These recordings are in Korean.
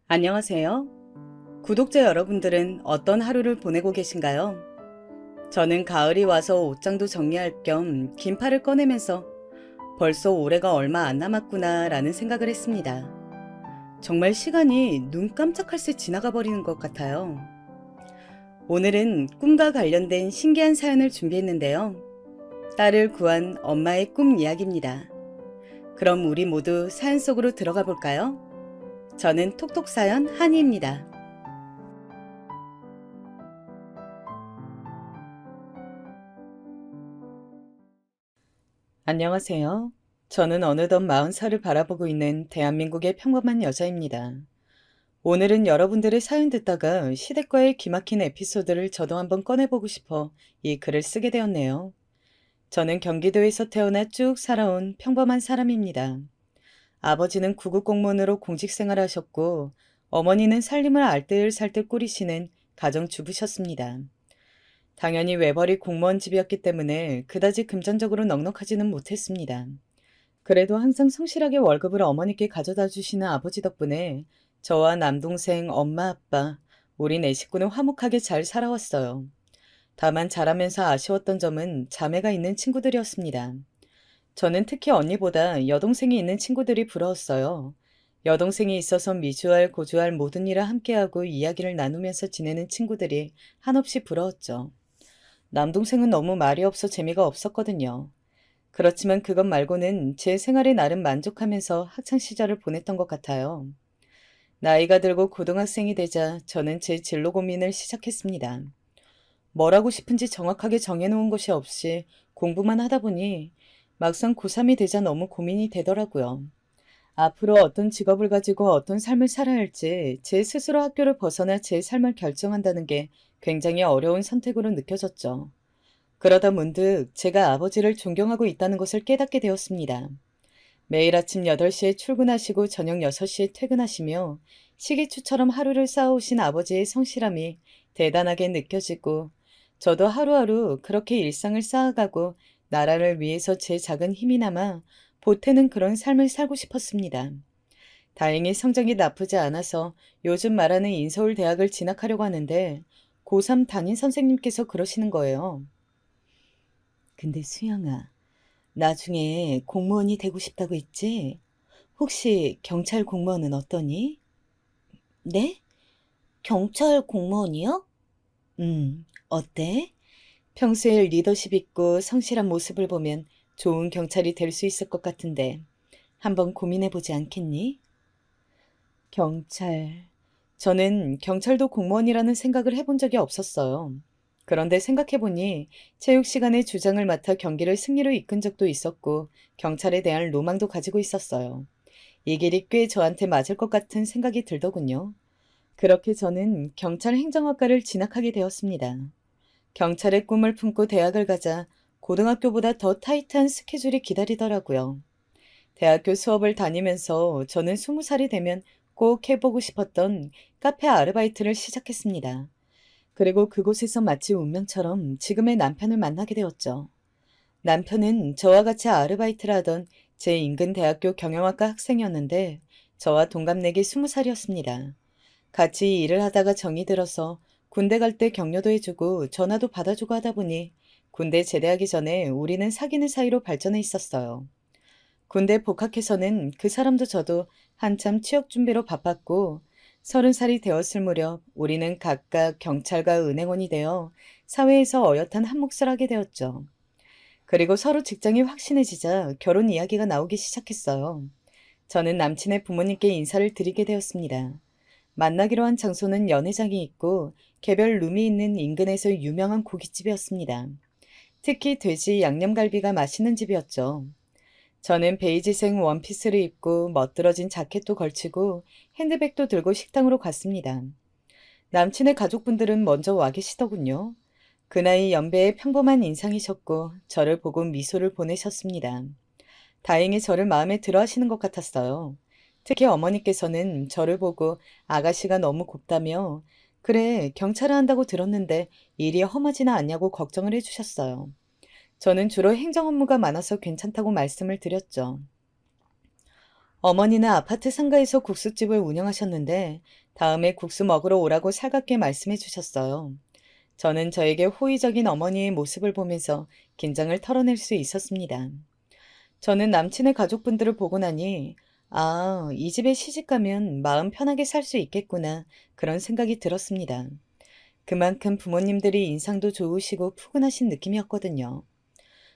안녕하세요. 구독자 여러분들은 어떤 하루를 보내고 계신가요? 저는 가을이 와서 옷장도 정리할 겸 긴팔을 꺼내면서 벌써 올해가 얼마 안 남았구나 라는 생각을 했습니다. 정말 시간이 눈 깜짝할 새 지나가 버리는 것 같아요. 오늘은 꿈과 관련된 신기한 사연을 준비했는데요. 딸을 구한 엄마의 꿈 이야기입니다. 그럼 우리 모두 사연 속으로 들어가 볼까요? 저는 톡톡사연 한이입니다. 안녕하세요. 저는 어느덧 40살을 바라보고 있는 대한민국의 평범한 여자입니다. 오늘은 여러분들의 사연 듣다가 시댁과의 기막힌 에피소드를 저도 한번 꺼내보고 싶어 이 글을 쓰게 되었네요. 저는 경기도에서 태어나 쭉 살아온 평범한 사람입니다. 아버지는 구급 공무원으로 공직 생활하셨고 어머니는 살림을 알뜰살뜰 꾸리시는 가정주부셨습니다. 당연히 외벌이 공무원 집이었기 때문에 그다지 금전적으로 넉넉하지는 못했습니다. 그래도 항상 성실하게 월급을 어머니께 가져다 주시는 아버지 덕분에 저와 남동생, 엄마, 아빠, 우리 네 식구는 화목하게 잘 살아왔어요. 다만 자라면서 아쉬웠던 점은 자매가 있는 친구들이었습니다. 저는 특히 언니보다 여동생이 있는 친구들이 부러웠어요. 여동생이 있어서 미주알, 고주알 모든 일을 함께하고 이야기를 나누면서 지내는 친구들이 한없이 부러웠죠. 남동생은 너무 말이 없어 재미가 없었거든요. 그렇지만 그것 말고는 제 생활에 나름 만족하면서 학창 시절을 보냈던 것 같아요. 나이가 들고 고등학생이 되자 저는 제 진로 고민을 시작했습니다. 뭘 하고 싶은지 정확하게 정해놓은 것이 없이 공부만 하다 보니 막상 고3이 되자 너무 고민이 되더라고요. 앞으로 어떤 직업을 가지고 어떤 삶을 살아야 할지 제 스스로 학교를 벗어나 제 삶을 결정한다는 게 굉장히 어려운 선택으로 느껴졌죠. 그러다 문득 제가 아버지를 존경하고 있다는 것을 깨닫게 되었습니다. 매일 아침 8시에 출근하시고 저녁 6시에 퇴근하시며 시기추처럼 하루를 쌓아오신 아버지의 성실함이 대단하게 느껴지고 저도 하루하루 그렇게 일상을 쌓아가고 나라를 위해서 제 작은 힘이 남아 보태는 그런 삶을 살고 싶었습니다. 다행히 성적이 나쁘지 않아서 요즘 말하는 인서울 대학을 진학하려고 하는데 고3 담임 선생님께서 그러시는 거예요. 근데 수영아, 나중에 공무원이 되고 싶다고 했지? 혹시 경찰 공무원은 어떠니? 네? 경찰 공무원이요? 어때? 평소에 리더십 있고 성실한 모습을 보면 좋은 경찰이 될 수 있을 것 같은데 한번 고민해보지 않겠니? 경찰. 저는 경찰도 공무원이라는 생각을 해본 적이 없었어요. 그런데 생각해보니 체육 시간에 주장을 맡아 경기를 승리로 이끈 적도 있었고 경찰에 대한 로망도 가지고 있었어요. 이 길이 꽤 저한테 맞을 것 같은 생각이 들더군요. 그렇게 저는 경찰 행정학과를 진학하게 되었습니다. 경찰의 꿈을 품고 대학을 가자 고등학교보다 더 타이트한 스케줄이 기다리더라고요. 대학교 수업을 다니면서 저는 20살이 되면 꼭 해보고 싶었던 카페 아르바이트를 시작했습니다. 그리고 그곳에서 마치 운명처럼 지금의 남편을 만나게 되었죠. 남편은 저와 같이 아르바이트를 하던 제 인근 대학교 경영학과 학생이었는데 저와 동갑내기 20살이었습니다. 같이 일을 하다가 정이 들어서 군대 갈 때 격려도 해주고 전화도 받아주고 하다 보니 군대 제대하기 전에 우리는 사귀는 사이로 발전해 있었어요. 군대 복학해서는 그 사람도 저도 한참 취업 준비로 바빴고 30살이 되었을 무렵 우리는 각각 경찰과 은행원이 되어 사회에서 어엿한 한 몫을 하게 되었죠. 그리고 서로 직장이 확신해지자 결혼 이야기가 나오기 시작했어요. 저는 남친의 부모님께 인사를 드리게 되었습니다. 만나기로 한 장소는 연회장이 있고 개별 룸이 있는 인근에서 유명한 고깃집이었습니다. 특히 돼지 양념갈비가 맛있는 집이었죠. 저는 베이지색 원피스를 입고 멋들어진 자켓도 걸치고 핸드백도 들고 식당으로 갔습니다. 남친의 가족분들은 먼저 와 계시더군요. 그 나이 연배의 평범한 인상이셨고 저를 보고 미소를 보내셨습니다. 다행히 저를 마음에 들어 하시는 것 같았어요. 특히 어머니께서는 저를 보고 아가씨가 너무 곱다며 그래 경찰을 한다고 들었는데 일이 험하지는 않냐고 걱정을 해주셨어요. 저는 주로 행정 업무가 많아서 괜찮다고 말씀을 드렸죠. 어머니는 아파트 상가에서 국수집을 운영하셨는데 다음에 국수 먹으러 오라고 살갑게 말씀해 주셨어요. 저는 저에게 호의적인 어머니의 모습을 보면서 긴장을 털어낼 수 있었습니다. 저는 남친의 가족분들을 보고 나니, 아, 이 집에 시집 가면 마음 편하게 살 수 있겠구나, 그런 생각이 들었습니다. 그만큼 부모님들이 인상도 좋으시고 푸근하신 느낌이었거든요.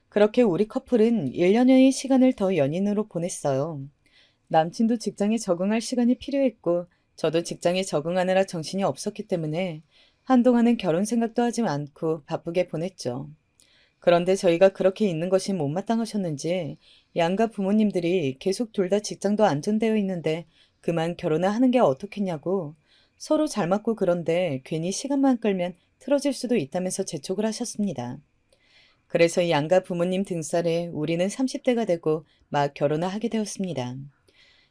그렇게 우리 커플은 1년여의 시간을 더 연인으로 보냈어요. 남친도 직장에 적응할 시간이 필요했고, 저도 직장에 적응하느라 정신이 없었기 때문에 한동안은 결혼 생각도 하지 않고 바쁘게 보냈죠. 그런데 저희가 그렇게 있는 것이 못마땅하셨는지 양가 부모님들이 계속 둘 다 직장도 안정되어 있는데 그만 결혼을 하는 게 어떻겠냐고 서로 잘 맞고 그런데 괜히 시간만 끌면 틀어질 수도 있다면서 재촉을 하셨습니다. 그래서 양가 부모님 등살에 우리는 30대가 되고 막 결혼을 하게 되었습니다.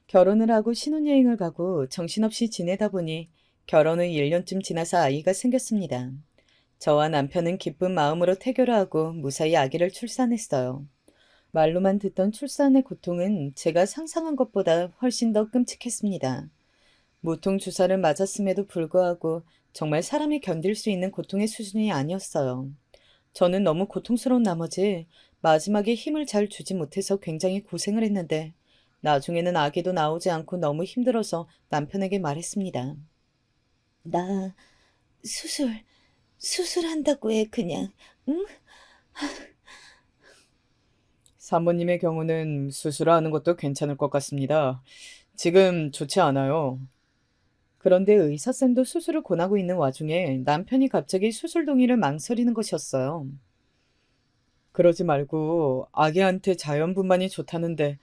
결혼을 하고 신혼여행을 가고 정신없이 지내다 보니 결혼 후 1년쯤 지나서 아이가 생겼습니다. 저와 남편은 기쁜 마음으로 태교를 하고 무사히 아기를 출산했어요. 말로만 듣던 출산의 고통은 제가 상상한 것보다 훨씬 더 끔찍했습니다. 무통 주사를 맞았음에도 불구하고 정말 사람이 견딜 수 있는 고통의 수준이 아니었어요. 저는 너무 고통스러운 나머지 마지막에 힘을 잘 주지 못해서 굉장히 고생을 했는데 나중에는 아기도 나오지 않고 너무 힘들어서 남편에게 말했습니다. 나 수술한다고 해, 그냥. 응? 사모님의 경우는 수술하는 것도 괜찮을 것 같습니다. 지금 좋지 않아요. 그런데 의사쌤도 수술을 권하고 있는 와중에 남편이 갑자기 수술 동의를 망설이는 것이었어요. 그러지 말고 아기한테 자연분만이 좋다는데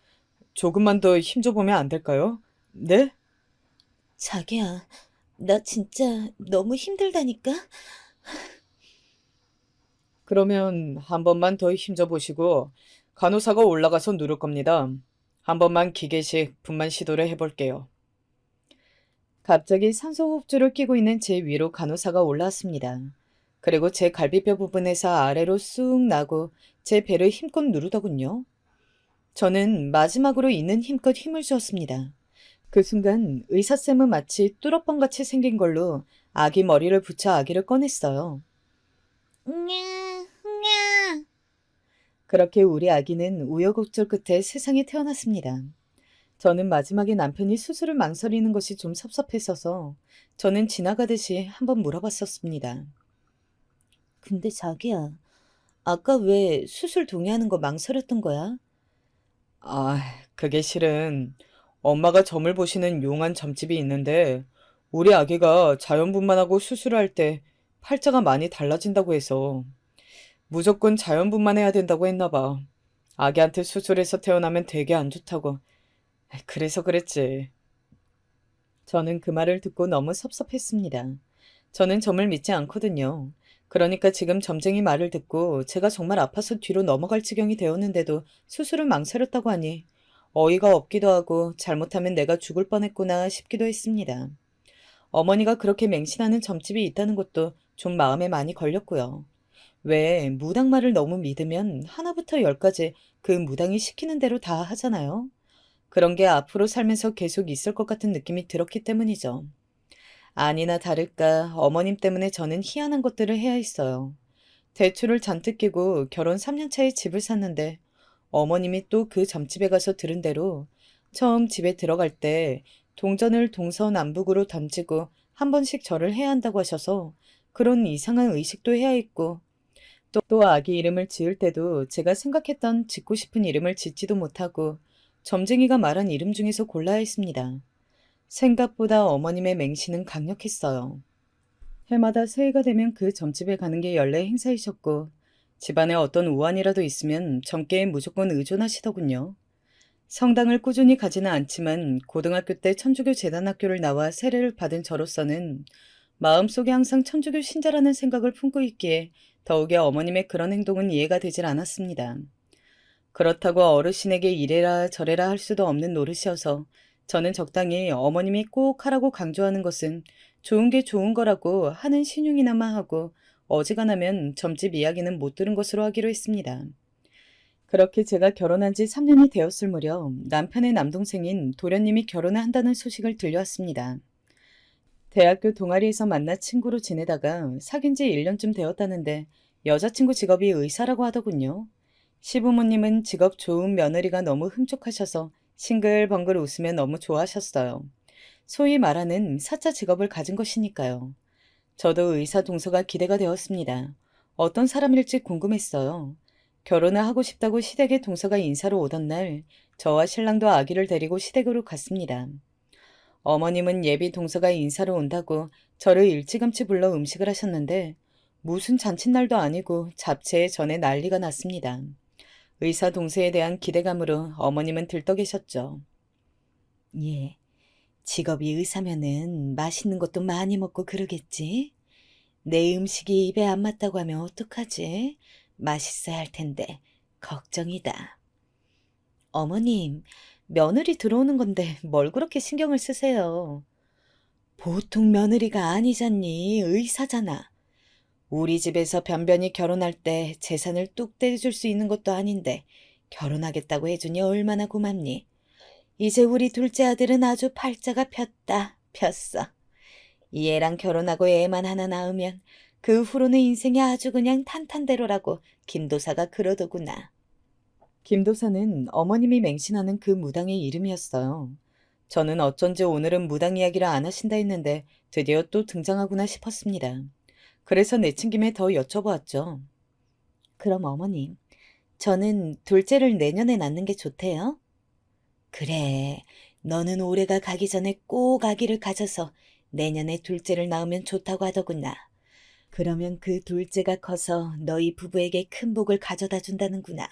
조금만 더 힘줘보면 안 될까요? 네? 자기야, 나 진짜 너무 힘들다니까? 그러면 한 번만 더 힘줘보시고 간호사가 올라가서 누를 겁니다. 한 번만 기계식 분만 시도를 해볼게요. 갑자기 산소호흡줄을 끼고 있는 제 위로 간호사가 올라왔습니다. 그리고 제 갈비뼈 부분에서 아래로 쑥 나고 제 배를 힘껏 누르더군요. 저는 마지막으로 있는 힘껏 힘을 주었습니다. 그 순간 의사쌤은 마치 뚫어뻥같이 생긴 걸로 아기 머리를 붙여 아기를 꺼냈어요. 냐, 냐. 그렇게 우리 아기는 우여곡절 끝에 세상에 태어났습니다. 저는 마지막에 남편이 수술을 망설이는 것이 좀 섭섭했어서 저는 지나가듯이 한번 물어봤었습니다. 근데 자기야, 아까 왜 수술 동의하는 거 망설였던 거야? 아, 그게 실은 엄마가 점을 보시는 용한 점집이 있는데 우리 아기가 자연분만하고 수술할 때 팔자가 많이 달라진다고 해서 무조건 자연분만해야 된다고 했나 봐. 아기한테 수술해서 태어나면 되게 안 좋다고. 그래서 그랬지. 저는 그 말을 듣고 너무 섭섭했습니다. 저는 점을 믿지 않거든요. 그러니까 지금 점쟁이 말을 듣고 제가 정말 아파서 뒤로 넘어갈 지경이 되었는데도 수술을 망설였다고 하니 어이가 없기도 하고 잘못하면 내가 죽을 뻔했구나 싶기도 했습니다. 어머니가 그렇게 맹신하는 점집이 있다는 것도 좀 마음에 많이 걸렸고요. 왜 무당 말을 너무 믿으면 하나부터 열까지 그 무당이 시키는 대로 다 하잖아요. 그런 게 앞으로 살면서 계속 있을 것 같은 느낌이 들었기 때문이죠. 아니나 다를까 어머님 때문에 저는 희한한 것들을 해야 했어요. 대출을 잔뜩 끼고 결혼 3년 차에 집을 샀는데 어머님이 또 그 점집에 가서 들은 대로 처음 집에 들어갈 때 동전을 동서남북으로 던지고 한 번씩 절을 해야 한다고 하셔서 그런 이상한 의식도 해야 했고 또 아기 이름을 지을 때도 제가 생각했던 짓고 싶은 이름을 짓지도 못하고 점쟁이가 말한 이름 중에서 골라야 했습니다. 생각보다 어머님의 맹신은 강력했어요. 해마다 새해가 되면 그 점집에 가는 게 연례 행사이셨고 집안에 어떤 우환이라도 있으면 점괘에 무조건 의존하시더군요. 성당을 꾸준히 가지는 않지만 고등학교 때 천주교 재단학교를 나와 세례를 받은 저로서는 마음속에 항상 천주교 신자라는 생각을 품고 있기에 더욱이 어머님의 그런 행동은 이해가 되질 않았습니다. 그렇다고 어르신에게 이래라 저래라 할 수도 없는 노릇이어서 저는 적당히 어머님이 꼭 하라고 강조하는 것은 좋은 게 좋은 거라고 하는 신용이나마 하고 어지간하면 점집 이야기는 못 들은 것으로 하기로 했습니다. 그렇게 제가 결혼한 지 3년이 되었을 무렵 남편의 남동생인 도련님이 결혼을 한다는 소식을 들려왔습니다. 대학교 동아리에서 만나 친구로 지내다가 사귄 지 1년쯤 되었다는데 여자친구 직업이 의사라고 하더군요. 시부모님은 직업 좋은 며느리가 너무 흠족하셔서 싱글벙글 웃으며 너무 좋아하셨어요. 소위 말하는 사자 직업을 가진 것이니까요. 저도 의사 동서가 기대가 되었습니다. 어떤 사람일지 궁금했어요. 결혼을 하고 싶다고 시댁의 동서가 인사로 오던 날, 저와 신랑도 아기를 데리고 시댁으로 갔습니다. 어머님은 예비 동서가 인사로 온다고 저를 일찌감치 불러 음식을 하셨는데, 무슨 잔칫날도 아니고 잡채에 전에 난리가 났습니다. 의사 동서에 대한 기대감으로 어머님은 들떠 계셨죠. 예, 직업이 의사면은 맛있는 것도 많이 먹고 그러겠지? 내 음식이 입에 안 맞다고 하면 어떡하지? 맛있어야 할 텐데 걱정이다. 어머님, 며느리 들어오는 건데 뭘 그렇게 신경을 쓰세요? 보통 며느리가 아니잖니, 의사잖아. 우리 집에서 변변히 결혼할 때 재산을 뚝 떼줄 수 있는 것도 아닌데 결혼하겠다고 해주니 얼마나 고맙니? 이제 우리 둘째 아들은 아주 팔자가 폈어. 이 애랑 결혼하고 애만 하나 낳으면 그 후로는 인생이 아주 그냥 탄탄대로라고 김도사가 그러더구나. 김도사는 어머님이 맹신하는 그 무당의 이름이었어요. 저는 어쩐지 오늘은 무당 이야기를 안 하신다 했는데 드디어 또 등장하구나 싶었습니다. 그래서 내친 김에 더 여쭤보았죠. 그럼 어머님, 저는 둘째를 내년에 낳는 게 좋대요? 그래, 너는 올해가 가기 전에 꼭 아기를 가져서 내년에 둘째를 낳으면 좋다고 하더구나. 그러면 그 둘째가 커서 너희 부부에게 큰 복을 가져다 준다는구나.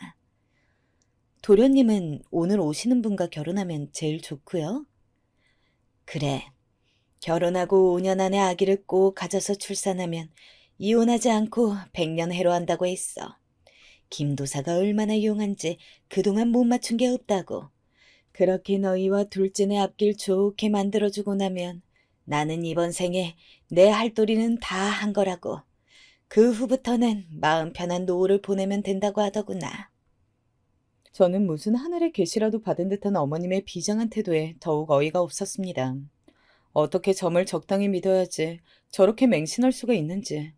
도련님은 오늘 오시는 분과 결혼하면 제일 좋고요. 그래, 결혼하고 5년 안에 아기를 꼭 가져서 출산하면 이혼하지 않고 100년 해로한다고 했어. 김도사가 얼마나 용한지 그동안 못 맞춘 게 없다고. 그렇게 너희와 둘째네 앞길 좋게 만들어주고 나면 나는 이번 생에 내 할도리는 다 한 거라고. 그 후부터는 마음 편한 노후를 보내면 된다고 하더구나. 저는 무슨 하늘의 계시라도 받은 듯한 어머님의 비장한 태도에 더욱 어이가 없었습니다. 어떻게 점을 적당히 믿어야지 저렇게 맹신할 수가 있는지.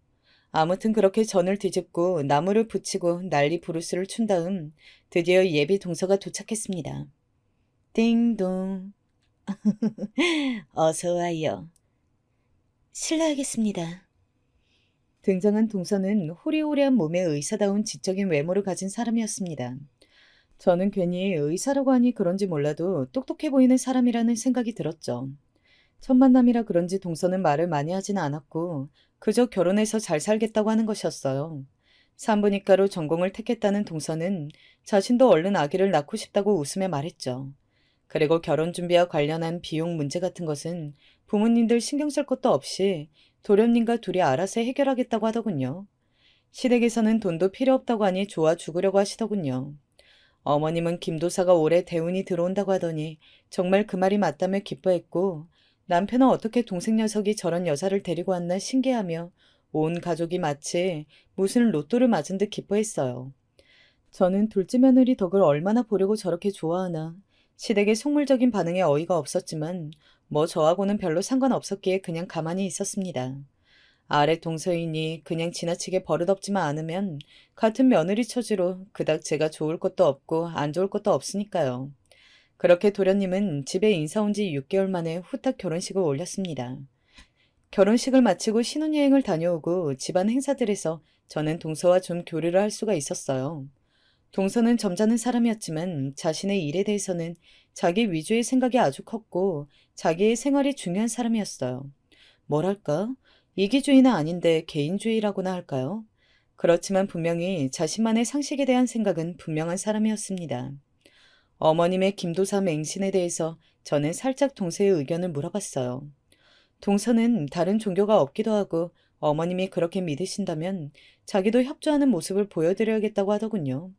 아무튼 그렇게 전을 뒤집고 나무를 붙이고 난리 부르스를 춘 다음 드디어 예비 동서가 도착했습니다. 띵동. 어서 와요. 실례하겠습니다. 등장한 동서는 호리호리한 몸에 의사다운 지적인 외모를 가진 사람이었습니다. 저는 괜히 의사라고 하니 그런지 몰라도 똑똑해 보이는 사람이라는 생각이 들었죠. 첫 만남이라 그런지 동서는 말을 많이 하지는 않았고 그저 결혼해서 잘 살겠다고 하는 것이었어요. 산부인과로 전공을 택했다는 동서는 자신도 얼른 아기를 낳고 싶다고 웃으며 말했죠. 그리고 결혼 준비와 관련한 비용 문제 같은 것은 부모님들 신경 쓸 것도 없이 도련님과 둘이 알아서 해결하겠다고 하더군요. 시댁에서는 돈도 필요 없다고 하니 좋아 죽으려고 하시더군요. 어머님은 김도사가 올해 대운이 들어온다고 하더니 정말 그 말이 맞다며 기뻐했고 남편은 어떻게 동생 녀석이 저런 여자를 데리고 왔나 신기하며 온 가족이 마치 무슨 로또를 맞은 듯 기뻐했어요. 저는 둘째 며느리 덕을 얼마나 보려고 저렇게 좋아하나. 시댁의 속물적인 반응에 어이가 없었지만 뭐 저하고는 별로 상관없었기에 그냥 가만히 있었습니다. 아래 동서이니 그냥 지나치게 버릇없지만 않으면 같은 며느리 처지로 그닥 제가 좋을 것도 없고 안 좋을 것도 없으니까요. 그렇게 도련님은 집에 인사 온 지 6개월 만에 후딱 결혼식을 올렸습니다. 결혼식을 마치고 신혼여행을 다녀오고 집안 행사들에서 저는 동서와 좀 교류를 할 수가 있었어요. 동서는 점잖은 사람이었지만 자신의 일에 대해서는 자기 위주의 생각이 아주 컸고 자기의 생활이 중요한 사람이었어요. 뭐랄까? 이기주의는 아닌데 개인주의라고나 할까요? 그렇지만 분명히 자신만의 상식에 대한 생각은 분명한 사람이었습니다. 어머님의 김도사 맹신에 대해서 저는 살짝 동서의 의견을 물어봤어요. 동서는 다른 종교가 없기도 하고 어머님이 그렇게 믿으신다면 자기도 협조하는 모습을 보여드려야겠다고 하더군요.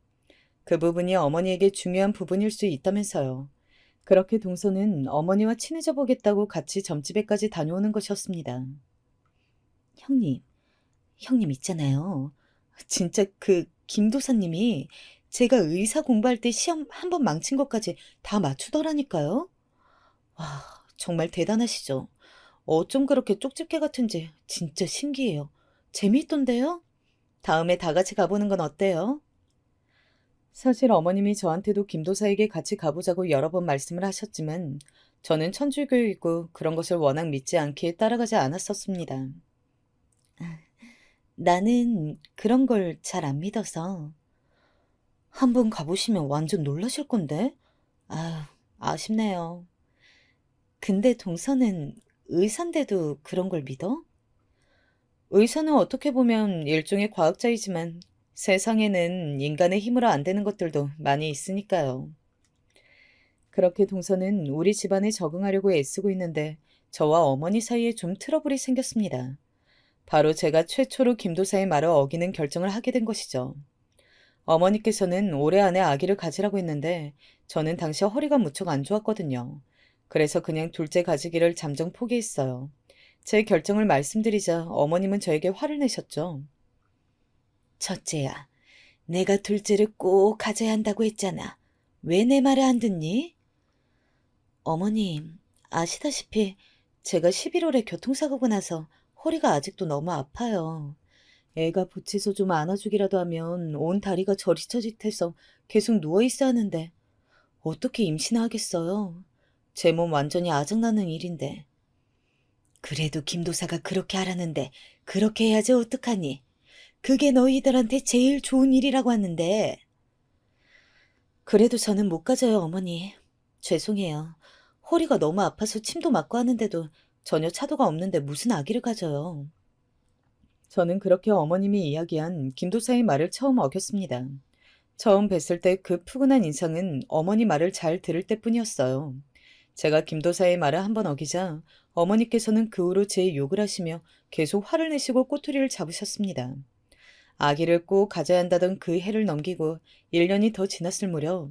그 부분이 어머니에게 중요한 부분일 수 있다면서요. 그렇게 동서는 어머니와 친해져 보겠다고 같이 점집에까지 다녀오는 것이었습니다. 형님, 형님 있잖아요. 진짜 그 김도사님이 제가 의사 공부할 때 시험 한 번 망친 것까지 다 맞추더라니까요. 와, 정말 대단하시죠. 어쩜 그렇게 쪽집게 같은지 진짜 신기해요. 재미있던데요? 다음에 다 같이 가보는 건 어때요? 사실 어머님이 저한테도 김도사에게 같이 가보자고 여러 번 말씀을 하셨지만 저는 천주교이고 그런 것을 워낙 믿지 않기에 따라가지 않았었습니다. 나는 그런 걸 잘 안 믿어서. 한번 가보시면 완전 놀라실 건데? 아휴, 아쉽네요. 근데 동서는 의사인데도 그런 걸 믿어? 의사는 어떻게 보면 일종의 과학자이지만 세상에는 인간의 힘으로 안 되는 것들도 많이 있으니까요. 그렇게 동서는 우리 집안에 적응하려고 애쓰고 있는데 저와 어머니 사이에 좀 트러블이 생겼습니다. 바로 제가 최초로 김도사의 말을 어기는 결정을 하게 된 것이죠. 어머니께서는 올해 안에 아기를 가지라고 했는데 저는 당시 허리가 무척 안 좋았거든요. 그래서 그냥 둘째 가지기를 잠정 포기했어요. 제 결정을 말씀드리자 어머님은 저에게 화를 내셨죠. 첫째야, 내가 둘째를 꼭 가져야 한다고 했잖아. 왜 내 말을 안 듣니? 어머님, 아시다시피 제가 11월에 교통사고가 나서 허리가 아직도 너무 아파요. 애가 보채서 좀 안아주기라도 하면 온 다리가 저릿저릿해서 계속 누워있어야 하는데 어떻게 임신하겠어요? 제 몸 완전히 아작나는 일인데. 그래도 김도사가 그렇게 하라는데 그렇게 해야지 어떡하니? 그게 너희들한테 제일 좋은 일이라고 하는데. 그래도 저는 못 가져요, 어머니. 죄송해요. 허리가 너무 아파서 침도 맞고 하는데도 전혀 차도가 없는데 무슨 아기를 가져요. 저는 그렇게 어머님이 이야기한 김도사의 말을 처음 어겼습니다. 처음 뵀을 때 그 푸근한 인상은 어머니 말을 잘 들을 때뿐이었어요. 제가 김도사의 말을 한번 어기자 어머니께서는 그 후로 제 욕을 하시며 계속 화를 내시고 꼬투리를 잡으셨습니다. 아기를 꼭 가져야 한다던 그 해를 넘기고 1년이 더 지났을 무렵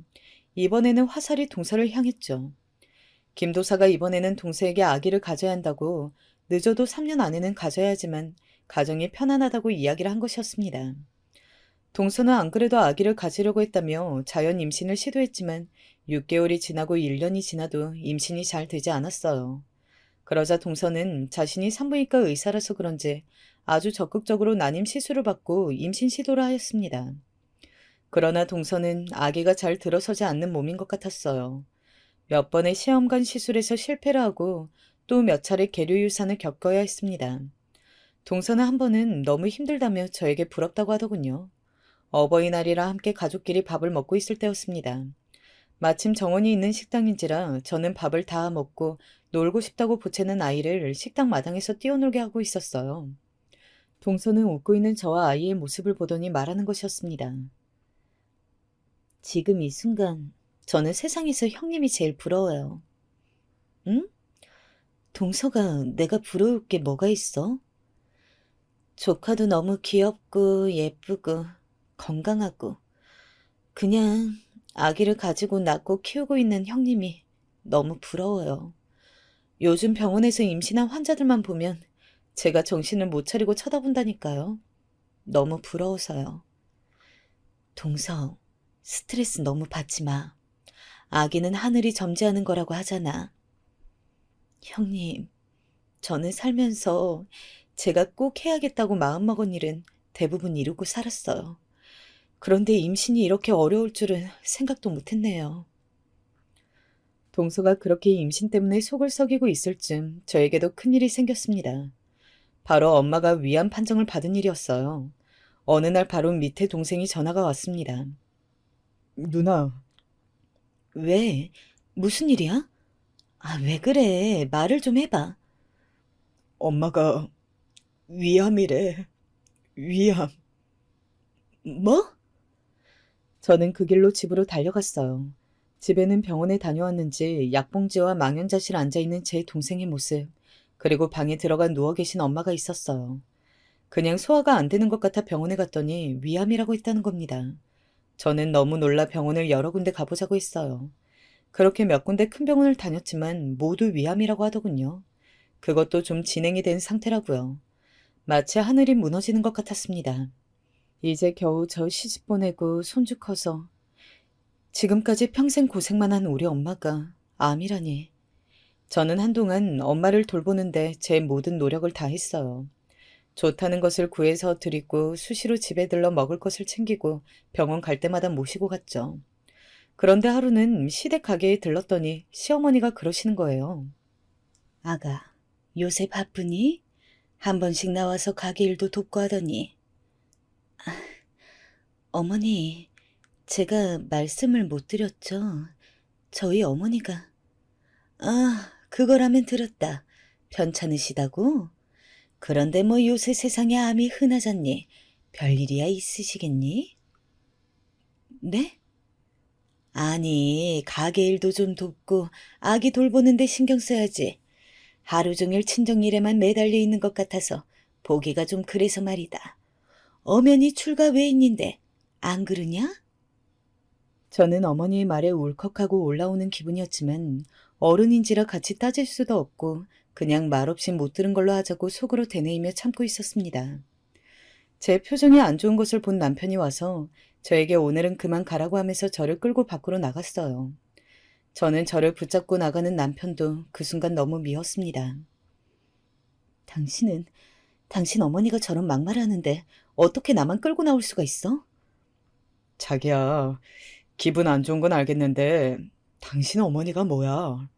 이번에는 화살이 동서를 향했죠. 김도사가 이번에는 동서에게 아기를 가져야 한다고 늦어도 3년 안에는 가져야 하지만 가정이 편안하다고 이야기를 한 것이었습니다. 동서는 안 그래도 아기를 가지려고 했다며 자연 임신을 시도했지만 6개월이 지나고 1년이 지나도 임신이 잘 되지 않았어요. 그러자 동서는 자신이 산부인과 의사라서 그런지 아주 적극적으로 난임 시술을 받고 임신 시도를 하였습니다. 그러나 동서는 아기가 잘 들어서지 않는 몸인 것 같았어요. 몇 번의 시험관 시술에서 실패를 하고 또 몇 차례 계류 유산을 겪어야 했습니다. 동서는 한 번은 너무 힘들다며 저에게 부럽다고 하더군요. 어버이날이라 함께 가족끼리 밥을 먹고 있을 때였습니다. 마침 정원이 있는 식당인지라 저는 밥을 다 먹고 놀고 싶다고 보채는 아이를 식당 마당에서 뛰어놀게 하고 있었어요. 동서는 웃고 있는 저와 아이의 모습을 보더니 말하는 것이었습니다. 지금 이 순간 저는 세상에서 형님이 제일 부러워요. 응? 동서가 내가 부러울 게 뭐가 있어? 조카도 너무 귀엽고 예쁘고 건강하고 그냥 아기를 가지고 낳고 키우고 있는 형님이 너무 부러워요. 요즘 병원에서 임신한 환자들만 보면 제가 정신을 못 차리고 쳐다본다니까요. 너무 부러워서요. 동서, 스트레스 너무 받지 마. 아기는 하늘이 점지하는 거라고 하잖아. 형님, 저는 살면서 제가 꼭 해야겠다고 마음먹은 일은 대부분 이루고 살았어요. 그런데 임신이 이렇게 어려울 줄은 생각도 못했네요. 동서가 그렇게 임신 때문에 속을 썩이고 있을 즈음 저에게도 큰일이 생겼습니다. 바로 엄마가 위암 판정을 받은 일이었어요. 어느 날 바로 밑에 동생이 전화가 왔습니다. 누나, 왜? 무슨 일이야? 아, 왜 그래? 말을 좀 해봐. 엄마가 위암이래. 위암. 뭐? 저는 그 길로 집으로 달려갔어요. 집에는 병원에 다녀왔는지 약봉지와 망연자실 앉아있는 제 동생의 모습, 그리고 방에 들어가 누워 계신 엄마가 있었어요. 그냥 소화가 안 되는 것 같아 병원에 갔더니 위암이라고 했다는 겁니다. 저는 너무 놀라 병원을 여러 군데 가보자고 했어요. 그렇게 몇 군데 큰 병원을 다녔지만 모두 위암이라고 하더군요. 그것도 좀 진행이 된 상태라고요. 마치 하늘이 무너지는 것 같았습니다. 이제 겨우 저 시집 보내고 손주 커서 지금까지 평생 고생만 한 우리 엄마가 암이라니. 저는 한동안 엄마를 돌보는데 제 모든 노력을 다했어요. 좋다는 것을 구해서 드리고 수시로 집에 들러 먹을 것을 챙기고 병원 갈 때마다 모시고 갔죠. 그런데 하루는 시댁 가게에 들렀더니 시어머니가 그러시는 거예요. 아가, 요새 바쁘니? 한 번씩 나와서 가게 일도 돕고 하더니. 어머니, 제가 말씀을 못 드렸죠. 저희 어머니가. 아, 그거라면 들었다. 편찮으시다고? 그런데 뭐 요새 세상에 암이 흔하잖니. 별일이야 있으시겠니? 네? 아니, 가게 일도 좀 돕고 아기 돌보는데 신경 써야지. 하루 종일 친정 일에만 매달려 있는 것 같아서 보기가 좀 그래서 말이다. 엄연히 출가 외인인데 안 그러냐? 저는 어머니의 말에 울컥하고 올라오는 기분이었지만 어른인지라 같이 따질 수도 없고 그냥 말없이 못 들은 걸로 하자고 속으로 되뇌이며 참고 있었습니다. 제 표정이 안 좋은 것을 본 남편이 와서 저에게 오늘은 그만 가라고 하면서 저를 끌고 밖으로 나갔어요. 저는 저를 붙잡고 나가는 남편도 그 순간 너무 미웠습니다. 당신은, 당신 어머니가 저런 막말을 하는데 어떻게 나만 끌고 나올 수가 있어? 자기야, 기분 안 좋은 건 알겠는데 당신 어머니가 뭐야?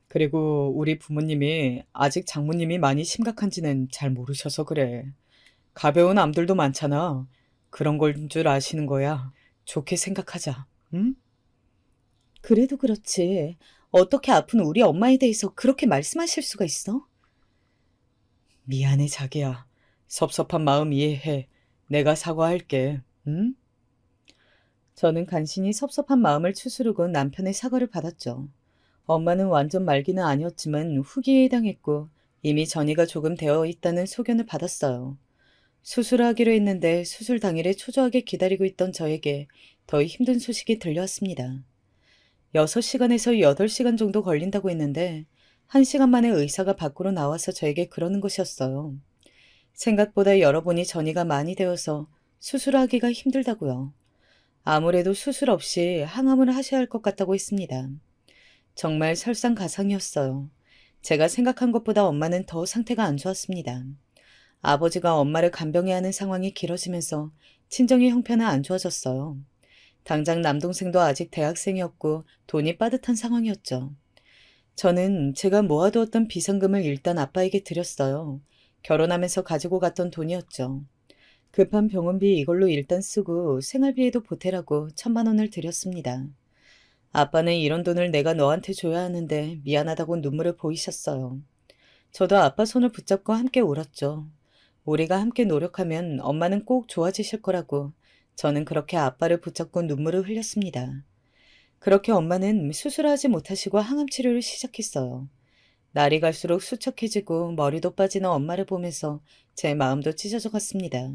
그리고 우리 부모님이 아직 장모님이 많이 심각한지는 잘 모르셔서 그래. 가벼운 암들도 많잖아. 그런 걸 줄 아시는 거야. 좋게 생각하자. 응? 그래도 그렇지. 어떻게 아픈 우리 엄마에 대해서 그렇게 말씀하실 수가 있어? 미안해, 자기야. 섭섭한 마음 이해해. 내가 사과할게. 응? 저는 간신히 섭섭한 마음을 추스르고 남편의 사과를 받았죠. 엄마는 완전 말기는 아니었지만 후기에 해당했고 이미 전이가 조금 되어 있다는 소견을 받았어요. 수술하기로 했는데 수술 당일에 초조하게 기다리고 있던 저에게 더 힘든 소식이 들려왔습니다. 6시간에서 8시간 정도 걸린다고 했는데 1시간 만에 의사가 밖으로 나와서 저에게 그러는 것이었어요. 생각보다 여러분이 전이가 많이 되어서 수술하기가 힘들다고요. 아무래도 수술 없이 항암을 하셔야 할 것 같다고 했습니다. 정말 설상가상이었어요. 제가 생각한 것보다 엄마는 더 상태가 안 좋았습니다. 아버지가 엄마를 간병해야 하는 상황이 길어지면서 친정의 형편은 안 좋아졌어요. 당장 남동생도 아직 대학생이었고 돈이 빠듯한 상황이었죠. 저는 제가 모아두었던 비상금을 일단 아빠에게 드렸어요. 결혼하면서 가지고 갔던 돈이었죠. 급한 병원비 이걸로 일단 쓰고 생활비에도 보태라고 1,000만 원을 드렸습니다. 아빠는 이런 돈을 내가 너한테 줘야 하는데 미안하다고 눈물을 보이셨어요. 저도 아빠 손을 붙잡고 함께 울었죠. 우리가 함께 노력하면 엄마는 꼭 좋아지실 거라고 저는 그렇게 아빠를 붙잡고 눈물을 흘렸습니다. 그렇게 엄마는 수술하지 못하시고 항암 치료를 시작했어요. 날이 갈수록 수척해지고 머리도 빠지는 엄마를 보면서 제 마음도 찢어져 갔습니다.